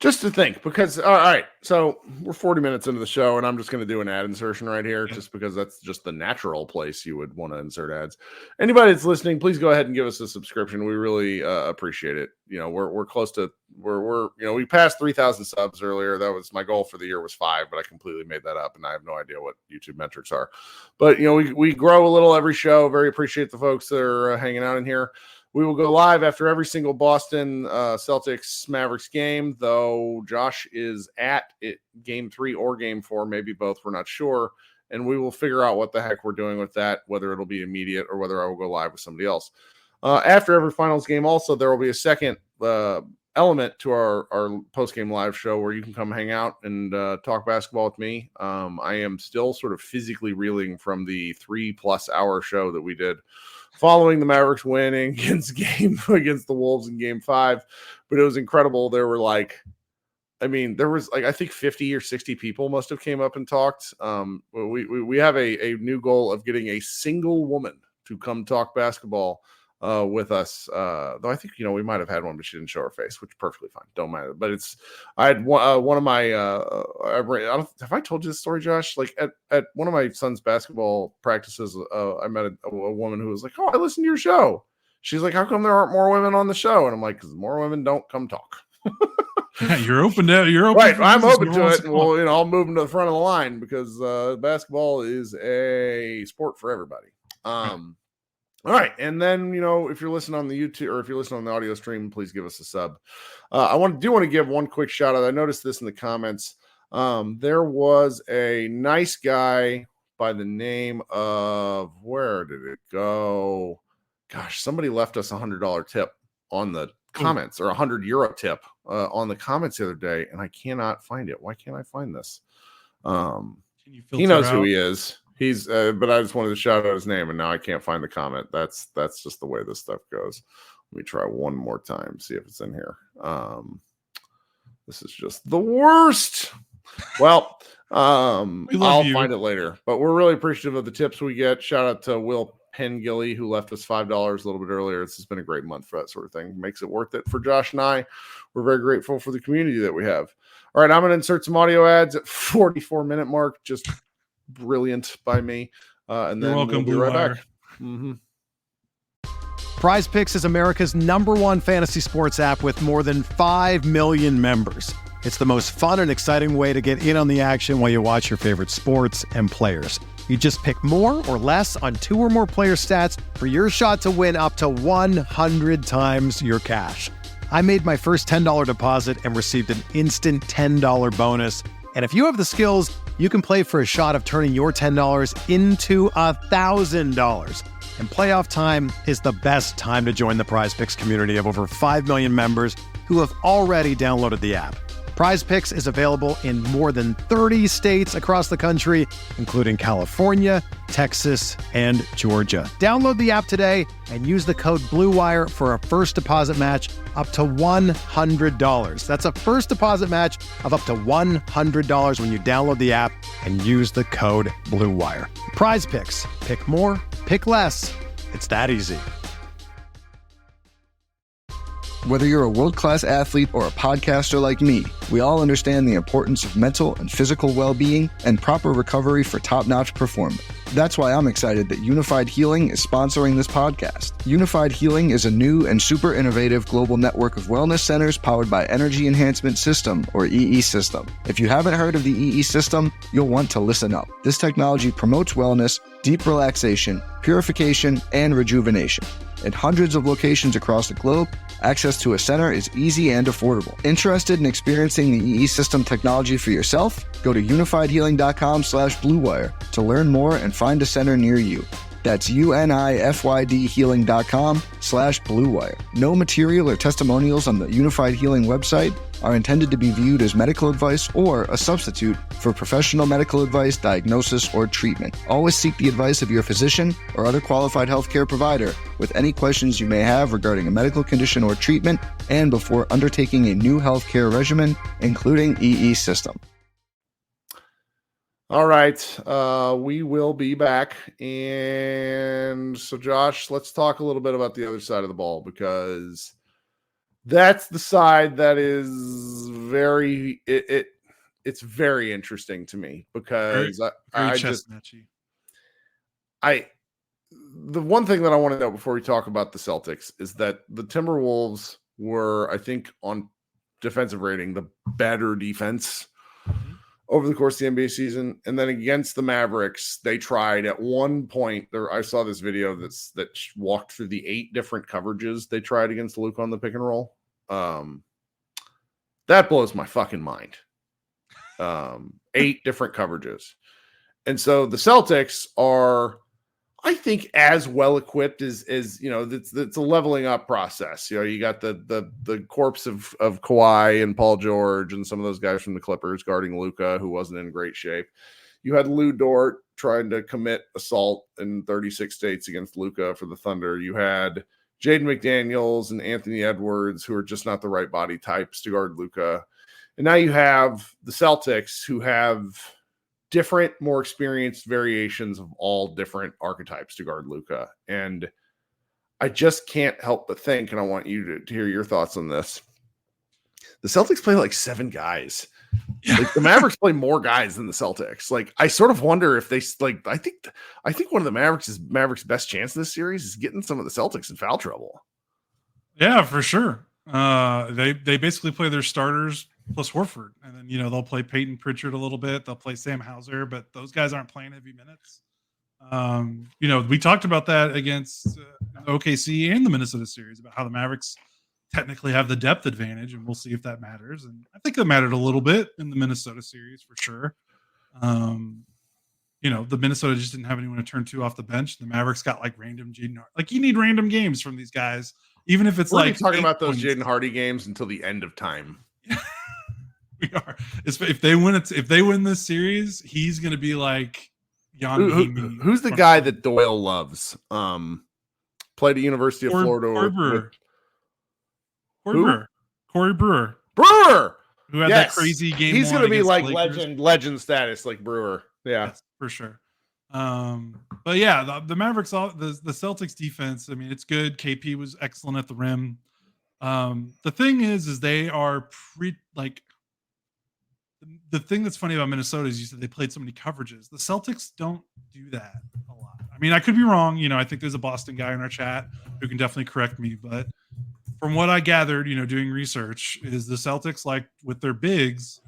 Just to think, because all right, so we're 40 minutes into the show, and I'm just going to do an ad insertion right here, just because that's just the natural place you would want to insert ads. Anybody that's listening, please go ahead and give us a subscription. We really appreciate it. We're close to we passed 3,000 subs earlier. That was my goal for the year was 5, but I completely made that up, and I have no idea what YouTube metrics are. But we grow a little every show. Very appreciate the folks that are hanging out in here. We will go live after every single Boston Celtics Mavericks game, though Josh is at it, game 3 or game 4, maybe both. We're not sure. And we will figure out what the heck we're doing with that, whether it'll be immediate or whether I will go live with somebody else. After every finals game, also, there will be a second element to our post-game live show where you can come hang out and talk basketball with me. I am still sort of physically reeling from the 3+ hour show that we did following the Mavericks winning against the Wolves in game 5. But it was incredible. There were I think 50 or 60 people must have came up and talked. We have a new goal of getting a single woman to come talk basketball with us. Though I think, we might have had one, but she didn't show her face, which is perfectly fine. Don't mind it. But I had one of my, have I told you this story, Josh? Like at one of my son's basketball practices, I met a woman who was like, "Oh, I listened to your show." She's like, "How come there aren't more women on the show?" And I'm like, "Because more women don't come talk." Yeah, you're open. Right. I'm open to it. And I'll move them to the front of the line, because basketball is a sport for everybody. All right, and then if you're listening on the YouTube or if you're listening on the audio stream, please give us a sub. I want to give one quick shout out. I noticed this in the comments. There was a nice guy by the name of, where did it go? Gosh, somebody left us $100 tip on the comments, or €100 tip on the comments the other day, and I cannot find it. Why can't I find this? He knows who he is. He's, but I just wanted to shout out his name, and now I can't find the comment. That's just the way this stuff goes. Let me try one more time, see if it's in here. This is just the worst. Well, I'll find it later. But we're really appreciative of the tips we get. Shout out to Will Pengilly, who left us $5 a little bit earlier. This has been a great month for that sort of thing. Makes it worth it for Josh and I. We're very grateful for the community that we have. All right, I'm going to insert some audio ads at 44-minute mark. Just brilliant by me. And then we'll be right back. Mm-hmm. Prize Picks is America's #1 fantasy sports app with more than 5 million members. It's the most fun and exciting way to get in on the action while you watch your favorite sports and players. You just pick more or less on 2 or more player stats for your shot to win up to 100 times your cash. I made my first $10 deposit and received an instant $10 bonus. And if you have the skills, you can play for a shot of turning your $10 into $1,000. And playoff time is the best time to join the Prize Picks community of over 5 million members who have already downloaded the app. Prize Picks is available in more than 30 states across the country, including California, Texas, and Georgia. Download the app today and use the code BLUEWIRE for a first deposit match up to $100. That's a first deposit match of up to $100 when you download the app and use the code BLUEWIRE. Prize Picks. Pick more, pick less. It's that easy. Whether you're a world-class athlete or a podcaster like me, we all understand the importance of mental and physical well-being and proper recovery for top-notch performance. That's why I'm excited that Unified Healing is sponsoring this podcast. Unified Healing is a new and super innovative global network of wellness centers powered by Energy Enhancement System, or EE System. If you haven't heard of the EE System, you'll want to listen up. This technology promotes wellness, deep relaxation, purification, and rejuvenation. In hundreds of locations across the globe, access to a center is easy and affordable. Interested in experiencing the EE System technology for yourself? Go to unifiedhealing.com/bluewire to learn more and find a center near you. That's unifydhealing.com/bluewire. No material or testimonials on the Unified Healing website are intended to be viewed as medical advice or a substitute for professional medical advice, diagnosis, or treatment. Always seek the advice of your physician or other qualified healthcare provider with any questions you may have regarding a medical condition or treatment and before undertaking a new healthcare regimen, including EE System. All right, we will be back. And so, Josh, let's talk a little bit about the other side of the ball, because that's the side that is very it's very interesting to me, because very the one thing that I want to know before we talk about the Celtics is that the Timberwolves were, I think, on defensive rating, the better defense over the course of the NBA season. And then against the Mavericks, they tried at one point there. I saw this video that walked through the 8 different coverages they tried against Luka on the pick and roll. That blows my fucking mind. 8 different coverages. And so the Celtics are, I think, as well equipped as it's a leveling up process. You got the corpse of Kawhi and Paul George and some of those guys from the Clippers guarding Luka, who wasn't in great shape. You had Lou Dort trying to commit assault in 36 states against Luka for the Thunder. You had Jaden McDaniels and Anthony Edwards, who are just not the right body types to guard Luka. And now you have the Celtics, who have different, more experienced variations of all different archetypes to guard Luka. And I just can't help but think, and I want you to hear your thoughts on this. The Celtics play like 7 guys. Yeah. Like the Mavericks play more guys than the Celtics. Like, I sort of wonder if they I think one of the Mavericks' best chance in this series is getting some of the Celtics in foul trouble. Yeah, for sure. They basically play their starters plus Horford, and then they'll play Peyton Pritchard a little bit. They'll play Sam Hauser, but those guys aren't playing heavy minutes. We talked about that against OKC and the Minnesota series about how the Mavericks technically have the depth advantage, and we'll see if that matters. And I think that mattered a little bit in the Minnesota series for sure. The Minnesota just didn't have anyone to turn to off the bench. The Mavericks got like random Jaden Hardy. Like, you need random games from these guys, even if it's We're talking about those Jaden Hardy games until the end of time. We are. If they win this series, he's going to be like who's the guy that Doyle loves? Played at University of Florida. Corey Brewer. Brewer, who had that crazy game. He's going to be like Lakers. legend status, like Brewer. Yeah, yes, for sure. But yeah, the Mavericks, the Celtics defense. I mean, it's good. KP was excellent at the rim. The thing is they are the thing that's funny about Minnesota is you said they played so many coverages. The Celtics don't do that a lot. I mean, I could be wrong. I think there's a Boston guy in our chat who can definitely correct me. But from what I gathered, doing research, is the Celtics, like with their bigs,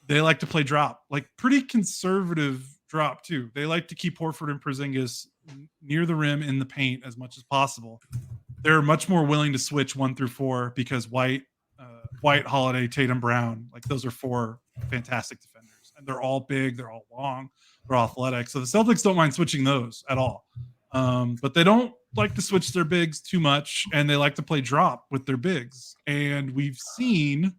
they like to play drop, like pretty conservative drop too. They like to keep Horford and Porzingis near the rim in the paint as much as possible. They're much more willing to switch 1 through 4 because White, Holiday, Tatum, Brown, like those are 4 fantastic defenders, and they're all big, they're all long, they're all athletic. So the Celtics don't mind switching those at all, but they don't like to switch their bigs too much, and they like to play drop with their bigs. And we've seen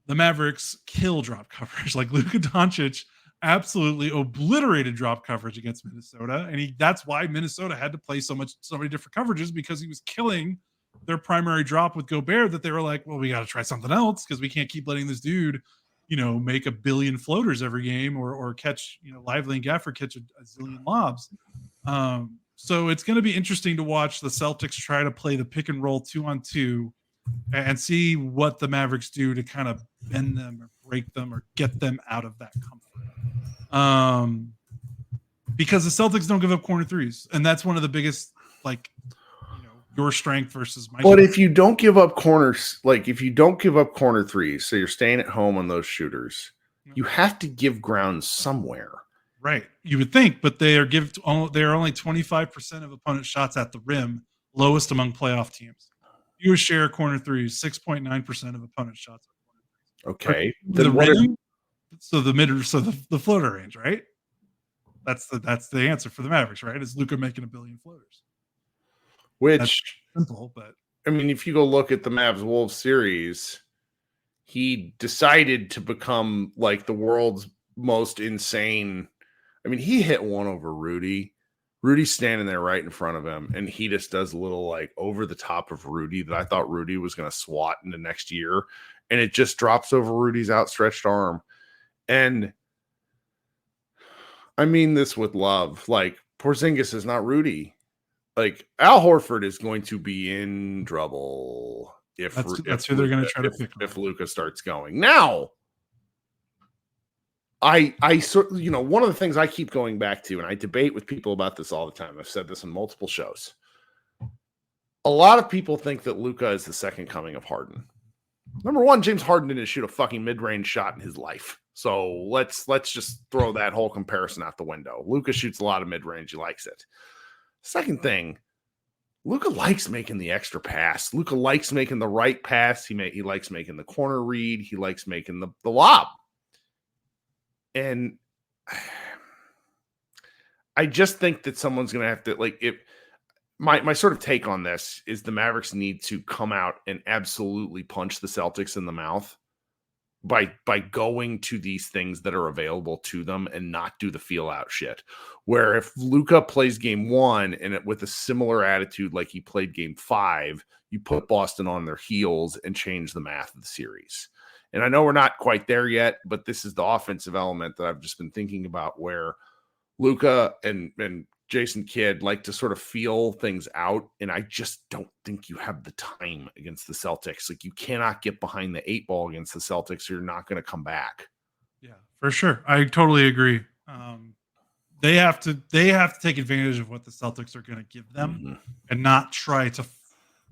the Mavericks kill drop coverage. Like Luka Doncic absolutely obliterated drop coverage against Minnesota, and that's why Minnesota had to play so many different coverages, because he was killing their primary drop with Gobert, that they were like, well, we got to try something else, because we can't keep letting this dude make a billion floaters every game, or catch Lively and Gafford catch a zillion lobs. So it's going to be interesting to watch the Celtics try to play the pick and roll 2-on-2 and see what the Mavericks do to kind of bend them or break them or get them out of that comfort. Because the Celtics don't give up corner threes, and that's one of the biggest, your strength versus my. But if you don't give up corners, if you don't give up corner threes, so you're staying at home on those shooters, you have to give ground somewhere. Right, you would think, but they are only 25% of opponent shots at the rim, lowest among playoff teams. You share corner threes, 6.9% of opponent shots. Okay, the rim, so the floater range, right? That's the answer for the Mavericks, right? Is Luka making a billion floaters? Which that's simple, but I mean, if you go look at the Mavs Wolves series, he decided to become like the world's most insane. I mean, he hit one over Rudy. Rudy's standing there right in front of him, and he just does a little over the top of Rudy that I thought Rudy was going to swat into next year, and it just drops over Rudy's outstretched arm. And I mean this with love. Porzingis is not Rudy. Al Horford is going to be in trouble if who they're going to try to pick if Luka starts going. Now, I one of the things I keep going back to, and I debate with people about this all the time. I've said this on multiple shows. A lot of people think that Luka is the second coming of Harden. Number one, James Harden didn't shoot a fucking mid-range shot in his life. So let's just throw that whole comparison out the window. Luka shoots a lot of mid-range. He likes it. Second thing, Luka likes making the extra pass. Luka likes making the right pass. He likes making the corner read. He likes making the lob. And I just think that someone's going to have to my sort of take on this is the Mavericks need to come out and absolutely punch the Celtics in the mouth by going to these things that are available to them and not do the feel out shit. Where if Luka plays game 1 and with a similar attitude like he played game 5, you put Boston on their heels and change the math of the series. And I know we're not quite there yet, but this is the offensive element that I've just been thinking about, where Luka and Jason Kidd like to sort of feel things out. And I just don't think you have the time against the Celtics. You cannot get behind the 8 ball against the Celtics, or you're not going to come back. Yeah, for sure. I totally agree. They have to take advantage of what the Celtics are going to give them, and not try to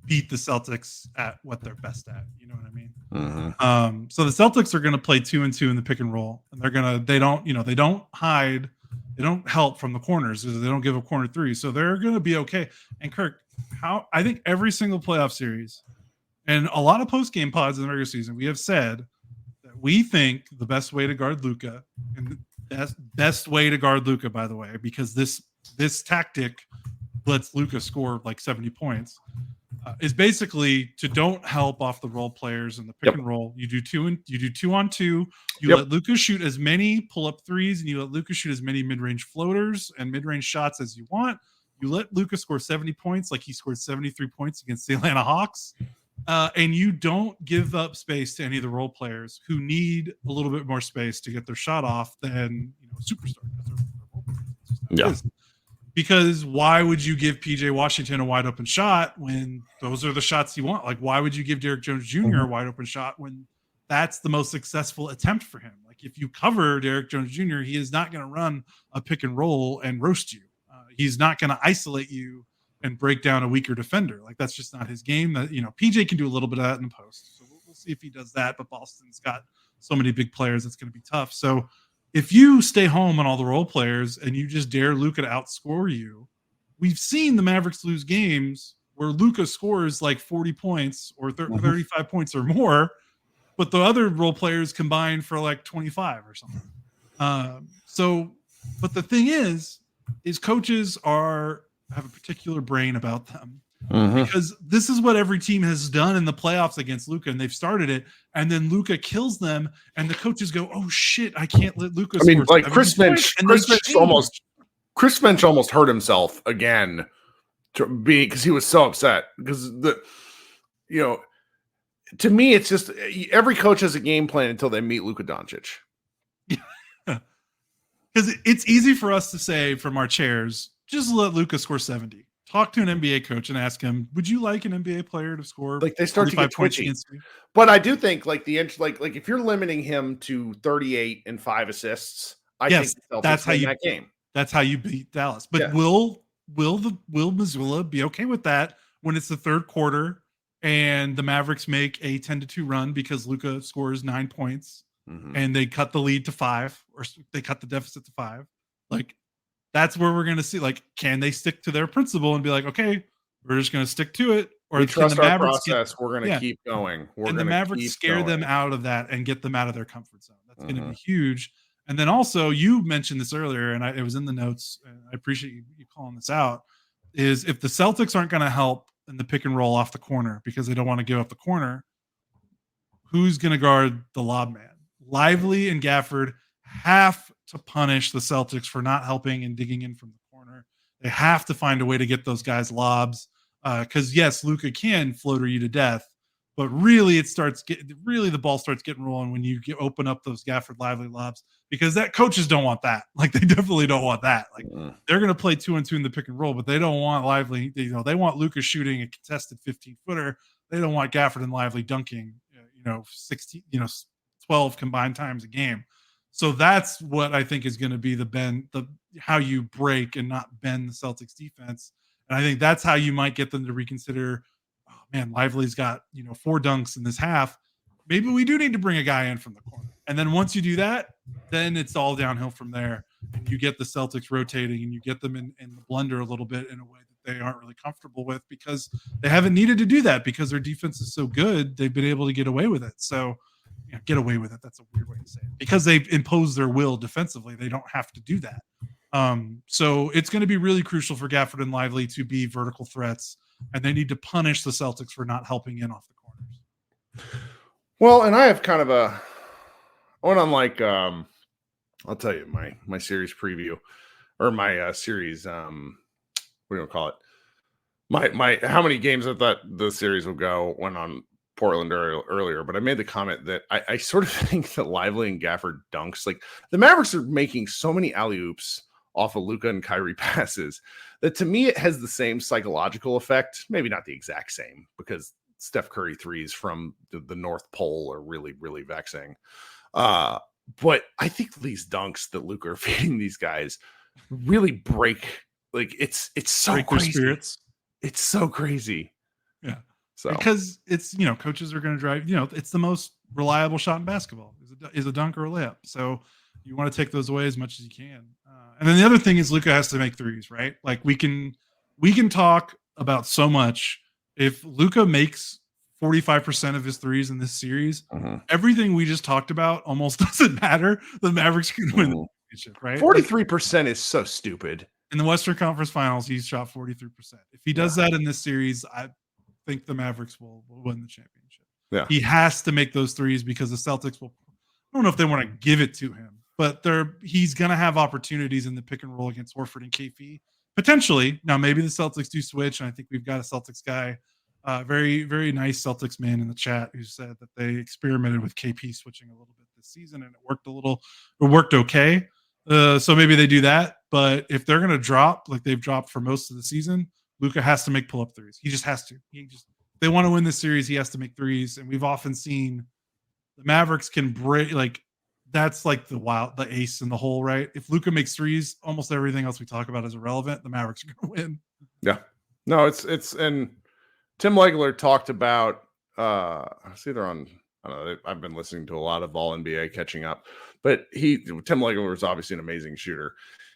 beat the Celtics at what they're best at. You know what I mean? Mm-hmm. So the Celtics are going to play 2-and-2 in the pick and roll, and they don't hide. They don't help from the corners. They don't give up corner threes. So they're going to be okay. And Kirk, I think every single playoff series and a lot of post-game pods in the regular season, we have said that we think the best way to guard Luka, and the best way to guard Luka, by the way, because this tactic lets Luka score 70 points, is basically to don't help off the role players in the pick and roll. You do 2-on-2. You let Luka shoot as many pull-up threes, and you let Luka shoot as many mid-range floaters and mid-range shots as you want. You let Luka score 70 points like he scored 73 points against the Atlanta Hawks. and you don't give up space to any of the role players who need a little bit more space to get their shot off than superstar. Yeah. Because why would you give PJ Washington a wide open shot when those are the shots you want? Like, why would you give Derrick Jones Jr. a wide open shot when that's the most successful attempt for him? Like, if you cover Derrick Jones Jr., he is not going to run a pick and roll and roast you. He's not going to isolate you and break down a weaker defender. Like, that's just not his game. That, PJ can do a little bit of that in the post. So we'll see if he does that. But Boston's got so many big players, it's going to be tough. So if you stay home on all the role players and you just dare Luka to outscore you, we've seen the Mavericks lose games where Luka scores like 40 points or 35 points or more, but the other role players combine for like 25 or something. But the thing is coaches have a particular brain about them. Because this is what every team has done in the playoffs against Luka, and they've started it, and then Luka kills them, and the coaches go, "Oh shit, I can't let Luka." I mean, like Chris Finch almost hurt himself again because he was so upset because to me it's just every coach has a game plan until they meet Luka Doncic. Because it's easy for us to say from our chairs, just let Luka score 70. Talk to an NBA coach and ask him, would you like an NBA player to score like they start to get twitchy? But I do think like if you're limiting him to 38 and 5 assists, I think that's how you that game. That's how you beat Dallas. But will Missoula be okay with that when it's the third quarter and the Mavericks make a 10-2 run because Luka scores 9 points and they cut the lead to 5 or they cut the deficit to 5? Like, that's where we're going to see, like, can they stick to their principle and be like, okay, we're just going to stick to it? Or we trust the our process. We're going to keep going. And the Mavericks scare them out of that and get them out of their comfort zone. That's going to be huge. And then also, you mentioned this earlier, and it was in the notes, and I appreciate you calling this out, is if the Celtics aren't going to help in the pick and roll off the corner because they don't want to give up the corner, who's going to guard the lob man? Lively and Gafford have to punish the Celtics for not helping and digging in from the corner. They have to find a way to get those guys lobs because yes, Luka can floater you to death, but really the ball starts getting rolling when you open up those Gafford Lively lobs because that coaches don't want that. Like they definitely don't want that. Like they're going to play 2-on-2 in the pick and roll, but they don't want Lively. They want Luka shooting a contested 15-footer. They don't want Gafford and Lively dunking 16, 12 combined times a game. So that's what I think is going to be how you break and not bend the Celtics defense. And I think that's how you might get them to reconsider, oh man, Lively's got, 4 dunks in this half. Maybe we do need to bring a guy in from the corner. And then once you do that, then it's all downhill from there. And you get the Celtics rotating and you get them in the blender a little bit in a way that they aren't really comfortable with because they haven't needed to do that because their defense is so good. They've been able to get away with it. So get away with it. That's a weird way to say it. Because they've imposed their will defensively, they don't have to do that. So it's going to be really crucial for Gafford and Lively to be vertical threats, and they need to punish the Celtics for not helping in off the corners. Well, and I have kind of I'll tell you my series preview or my series. What do you call it? My how many games I thought the series would go went on Portland earlier, but I made the comment that I sort of think that Lively and Gafford dunks, like the Mavericks are making so many alley-oops off of Luka and Kyrie passes that to me it has the same psychological effect, maybe not the exact same because Steph Curry threes from the North Pole are really, really vexing. But I think these dunks that Luka are feeding these guys really break, like it's so break crazy. Spirits. It's so crazy. Yeah. So because it's coaches are going to drive it's the most reliable shot in basketball is a dunk or a layup, so you want to take those away as much as you can. And then the other thing is Luka has to make threes, right? Like we can talk about so much. If Luka makes 45% of his threes in this series, everything we just talked about almost doesn't matter. The Mavericks can win the championship, right? 43% is so stupid. In the Western Conference Finals, he's shot 43%. If he does that in this series, I think the Mavericks will win the championship. Yeah, he has to make those threes because the Celtics will. I don't know if they want to give it to him, but he's going to have opportunities in the pick and roll against Horford and KP potentially. Now maybe the Celtics do switch, and I think we've got a Celtics guy Very, very nice Celtics man in the chat who said that they experimented with KP switching a little bit this season and it worked okay. So maybe they do that. But if they're going to drop like they've dropped for most of the season, Luka has to make pull-up threes. He just has to. If they want to win this series, he has to make threes. And we've often seen the Mavericks can break, like, that's like the ace in the hole, right? If Luka makes threes, almost everything else we talk about is irrelevant. The Mavericks are going to win. Yeah. No, it's and Tim Legler talked about it's either on, I don't know, I've been listening to a lot of All NBA catching up, but Tim Legler is obviously an amazing shooter.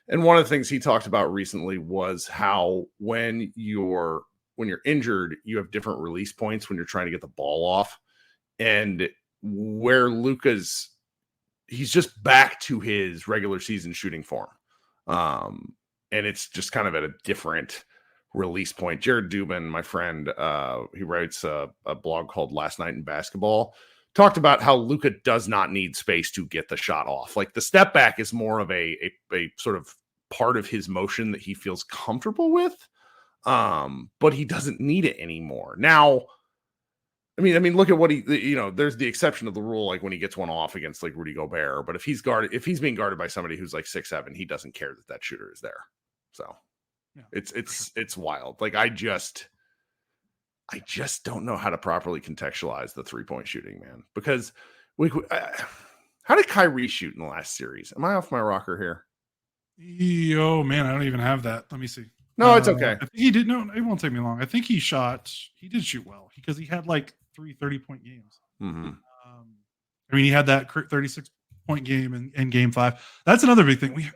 And one of the things he talked about recently was how when you're injured, you have different release points when you're trying to get the ball off. And where he's just back to his regular season shooting form. And it's just kind of at a different release point. Jared Dubin, my friend, he writes a blog called Last Night in Basketball, talked about how Luka does not need space to get the shot off. Like the step back is more of a sort of part of his motion that he feels comfortable with. But he doesn't need it anymore. Now, I mean, look at what there's the exception of the rule, like when he gets one off against like Rudy Gobert, but if he's being guarded by somebody who's like 6'7", he doesn't care that shooter is there. So yeah. It's wild. Like I just don't know how to properly contextualize the 3-point shooting, man, because how did Kyrie shoot in the last series? Am I off my rocker here? Oh man, I don't even have that. Let me see. No, it's okay. I think he did. No, it won't take me long. I think he did shoot well because he had like 3 30-point games. Mm-hmm. I mean, he had that 36-point game in Game 5. That's another big thing. We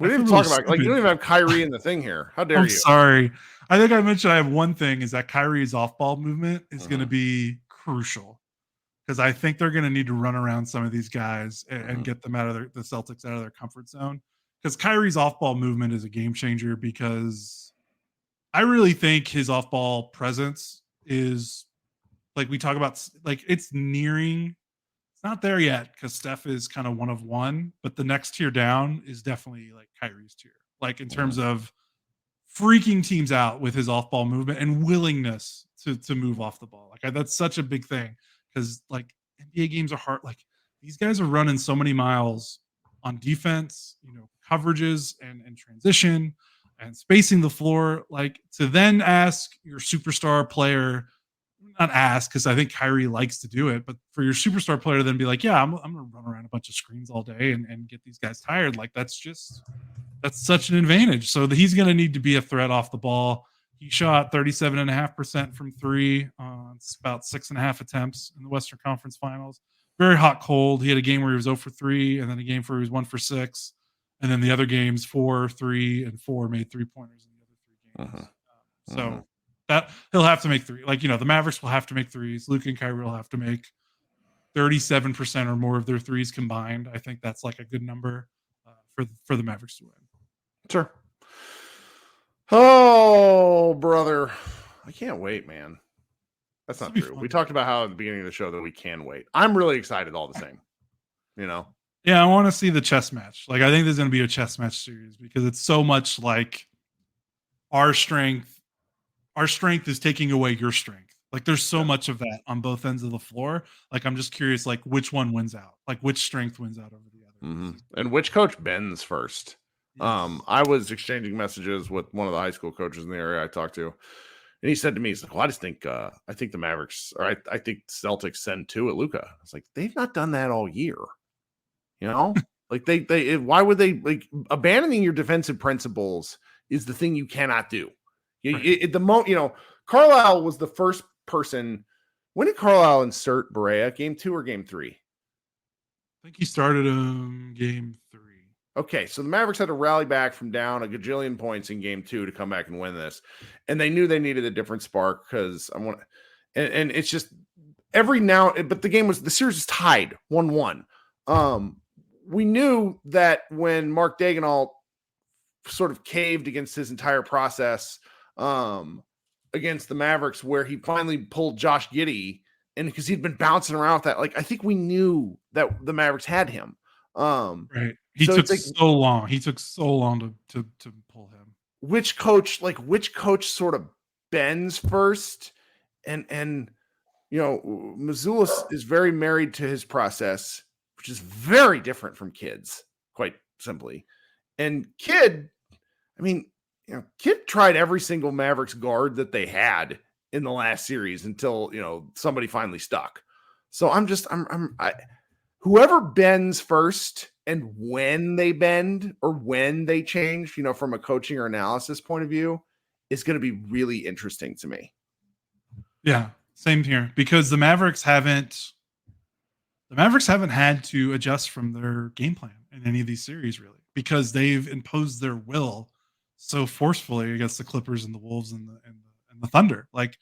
didn't even talk about, like, you don't even have Kyrie in the thing here. How dare you? I'm sorry. I think I mentioned I have one thing is that Kyrie's off-ball movement is going to be crucial because I think they're going to need to run around some of these guys and get them the Celtics out of their comfort zone. Because Kyrie's off-ball movement is a game changer because I really think his off-ball presence is, like we talk about, like it's nearing. It's not there yet because Steph is kind of one of one, but the next tier down is definitely like Kyrie's tier. Like in terms of freaking teams out with his off-ball movement and willingness to move off the ball. Like that's such a big thing because like NBA games are hard. Like these guys are running so many miles on defense, coverages and transition and spacing the floor, like to then ask your superstar player, not ask because I think Kyrie likes to do it, but for your superstar player to then be like, yeah, I'm going to run around a bunch of screens all day and get these guys tired. Like that's such an advantage. So he's going to need to be a threat off the ball. He shot 37.5% from 3 on about 6.5 attempts in the Western Conference Finals. Very hot, cold. He had a game where he was 0 for 3, and then a game where he was 1 for 6. And then the other games, 4, 3, and 4 made 3-pointers in the other 3 games. So that he'll have to make 3. Like, the Mavericks will have to make threes. Luka and Kyrie will have to make 37% or more of their threes combined. I think that's like a good number for the Mavericks to win. Sure. Oh, brother. I can't wait, man. That's not true. We talked about how at the beginning of the show that we can wait. I'm really excited all the same. Yeah, I want to see the chess match. Like, I think there's going to be a chess match series because it's so much like our strength is taking away your strength. Like, there's so much of that on both ends of the floor. Like, I'm just curious, like, which one wins out? Like, which strength wins out over the other? Mm-hmm. And which coach bends first? Yes. I was exchanging messages with one of the high school coaches in the area I talked to. And he said to me, he's like, well, I just think, I think the Mavericks, or I think Celtics send 2 at Luka. I was like, they've not done that all year. Like they why would they, like, abandoning your defensive principles is the thing you cannot do. Carlisle was the first person. When did Carlisle insert Barea? Game 2 or game 3? I think he started game 3. Okay, so the Mavericks had to rally back from down a gajillion points in game 2 to come back and win this. And they knew they needed a different spark because and it's just every now, but the series is tied 1-1. We knew that when Mark Daigneault sort of caved against his entire process against the Mavericks, where he finally pulled Josh Giddey, and because he'd been bouncing around with that, like I think we knew that the Mavericks had him. Right. He took so long. He took so long to pull him. Which coach sort of bends first? And Missoula is very married to his process, which is very different from Kidd's, quite simply. And Kidd, Kidd tried every single Mavericks guard that they had in the last series until, somebody finally stuck. So whoever bends first and when they bend or when they change, from a coaching or analysis point of view, is going to be really interesting to me. Yeah, same here, because the Mavericks haven't had to adjust from their game plan in any of these series, really, because they've imposed their will so forcefully against the Clippers and the Wolves and the Thunder. Like,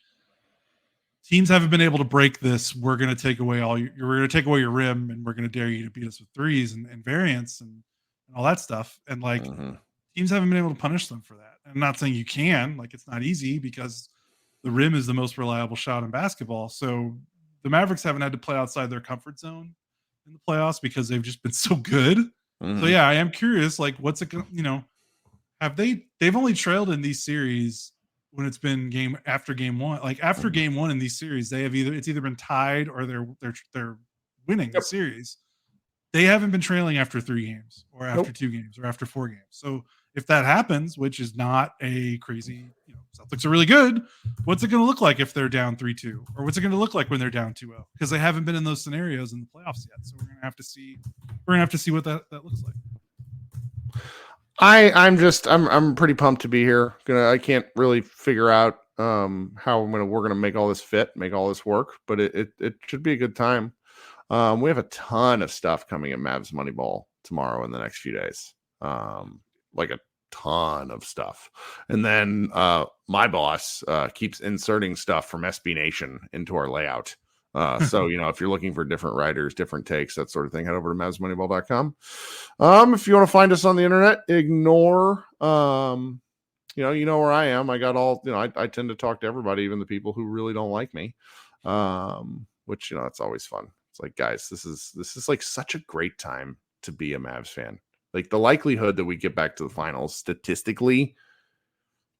teams haven't been able to break this. We're going to take away we're going to take away your rim, and we're going to dare you to beat us with threes and variance and all that stuff. And teams haven't been able to punish them for that. I'm not saying you can, it's not easy, because the rim is the most reliable shot in basketball. So the Mavericks haven't had to play outside their comfort zone in the playoffs because they've just been so good. So yeah, I am curious, what's it going to, they've only trailed in these series when it's been game after game one. After game one in these series, it's either been tied or they're winning the series. They haven't been trailing after 3 games or after 2 games or after 4 games. So if that happens, which is not a crazy, Celtics are really good, what's it going to look like if they're down 3-2? Or what's it going to look like when they're down 2-0? Because they haven't been in those scenarios in the playoffs yet. So we're going to have to see what that looks like. I'm pretty pumped to be here. I can't really figure out how we're gonna make all this fit, make all this work, but it should be a good time. We have a ton of stuff coming at Mavs Moneyball tomorrow in the next few days. A ton of stuff. And then my boss keeps inserting stuff from SB Nation into our layout. So, if you're looking for different writers, different takes, that sort of thing, head over to mavsmoneyball.com. If you want to find us on the internet, ignore, you know where I am. I got all, I tend to talk to everybody, even the people who really don't like me, which, it's always fun. It's like, guys, this is like such a great time to be a Mavs fan. Like, the likelihood that we get back to the finals statistically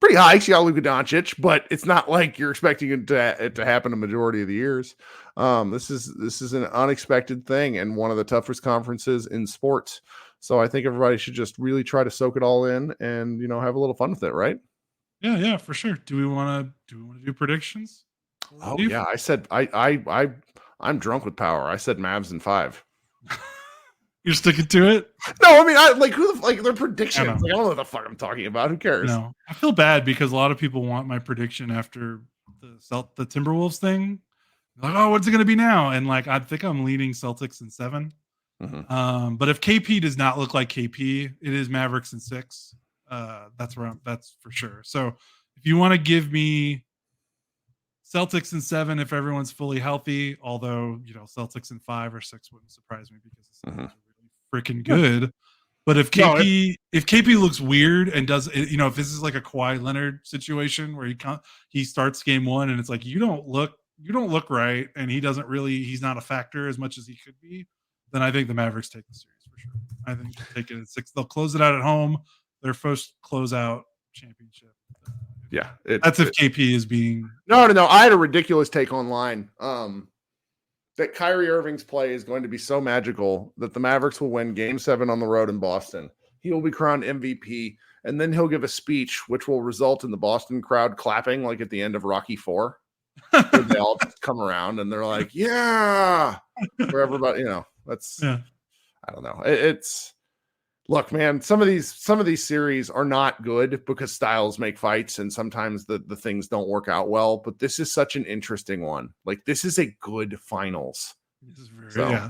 pretty high. You got Luka Doncic, but it's not like you're expecting it to happen a majority of the years. This is an unexpected thing and one of the toughest conferences in sports. So I think everybody should just really try to soak it all in and have a little fun with it, right? Yeah, for sure. Do we want to do predictions? Oh yeah, I said I'm drunk with power. I said Mavs in 5. You're sticking to it? No, I mean, their predictions. I don't know what the fuck I'm talking about. Who cares? No, I feel bad because a lot of people want my prediction after the Timberwolves thing. Like, oh, what's it going to be now? And I think I'm leaning Celtics in 7. But if KP does not look like KP, it is Mavericks in 6. That's for sure. So if you want to give me Celtics in 7, if everyone's fully healthy, although Celtics in 5 or 6 wouldn't surprise me because the Celtics are really freaking good. But if KP looks weird and does, if this is like a Kawhi Leonard situation where he starts game 1 and it's like you don't look right, and he's not a factor as much as he could be, then I think the Mavericks take the series for sure. I think they'll take it at 6. They'll close it out at home, their first closeout championship. Yeah, that's if KP is being no. I had a ridiculous take online that Kyrie Irving's play is going to be so magical that the Mavericks will win Game 7 on the road in Boston. He will be crowned MVP, and then he'll give a speech which will result in the Boston crowd clapping like at the end of Rocky IV. They all just come around and they're like, "Yeah!" For everybody, that's. Yeah. I don't know. It's. Look, man, some of these series are not good because styles make fights and sometimes the things don't work out well. But this is such an interesting one. This is a good finals.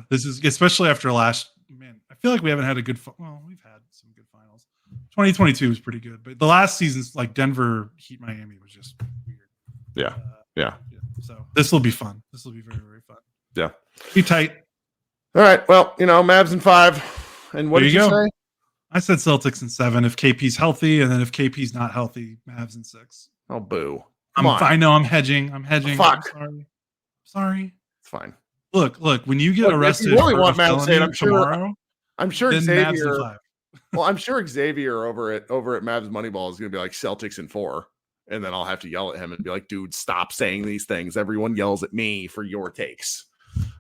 This is especially after last. Man, I feel like we haven't had a good. We've had some good finals. 2022 was pretty good, but the last season's Denver Heat Miami was just weird. Yeah. So this will be fun. This will be very, very fun. Yeah. Be tight. All right. Well, Mavs in 5. And what did you say? I said Celtics in 7 if KP's healthy, and then if KP's not healthy, Mavs in 6. Oh, boo. I know I'm hedging. Fuck. I'm sorry. It's fine. Look, when you get arrested, if you really want Mavs in, I'm sure then Xavier. Mavs in 5. Well, I'm sure Xavier over at Mavs Moneyball is going to be like Celtics in 4. And then I'll have to yell at him and be like, dude, stop saying these things. Everyone yells at me for your takes.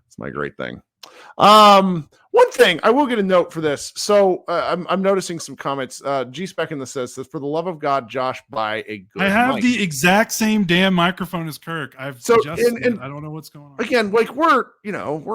It's my great thing. One thing I will get a note for this. So I'm noticing some comments. G Spec in the says, for the love of God, Josh, buy a good I have mic. the exact same damn microphone as Kirk. I've adjusted it. I don't know what's going on. Again, like we're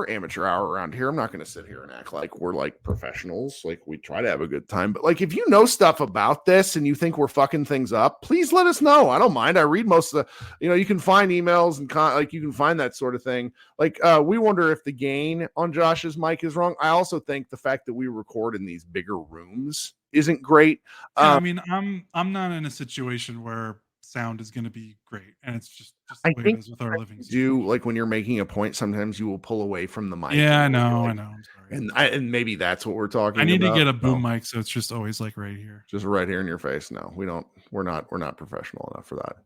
amateur hour around here. I'm not going to sit here and act like we're like professionals. Like we try to have a good time, but like if you know stuff about this and you think we're fucking things up, please let us know. I don't mind. I read most of the, you can find emails and like you can find that sort of thing. Like we wonder if the gain on Josh's mic is wrong. I also think the fact that we record in these bigger rooms isn't great. Yeah, I mean, I'm not in a situation where sound is going to be great, and it's just the way it is with our living situation. Like when you're making a point, sometimes you will pull away from the mic. Yeah, I know. I'm sorry. And maybe that's what we're talking about. I need to get a boom mic, so it's just always like right here. Just right here in your face. No, we're not professional enough for that.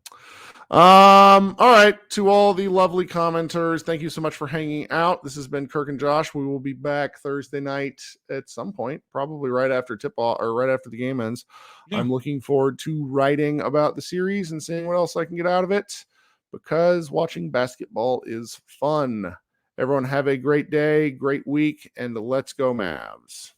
All right, to all the lovely commenters, thank you so much for hanging out. This has been Kirk and Josh. We will be back Thursday night at some point, probably right after tip-off or right after the game ends. Yeah. I'm looking forward to writing about the series and seeing what else I can get out of it, because watching basketball is fun. Everyone have a great day, great week, and let's go Mavs.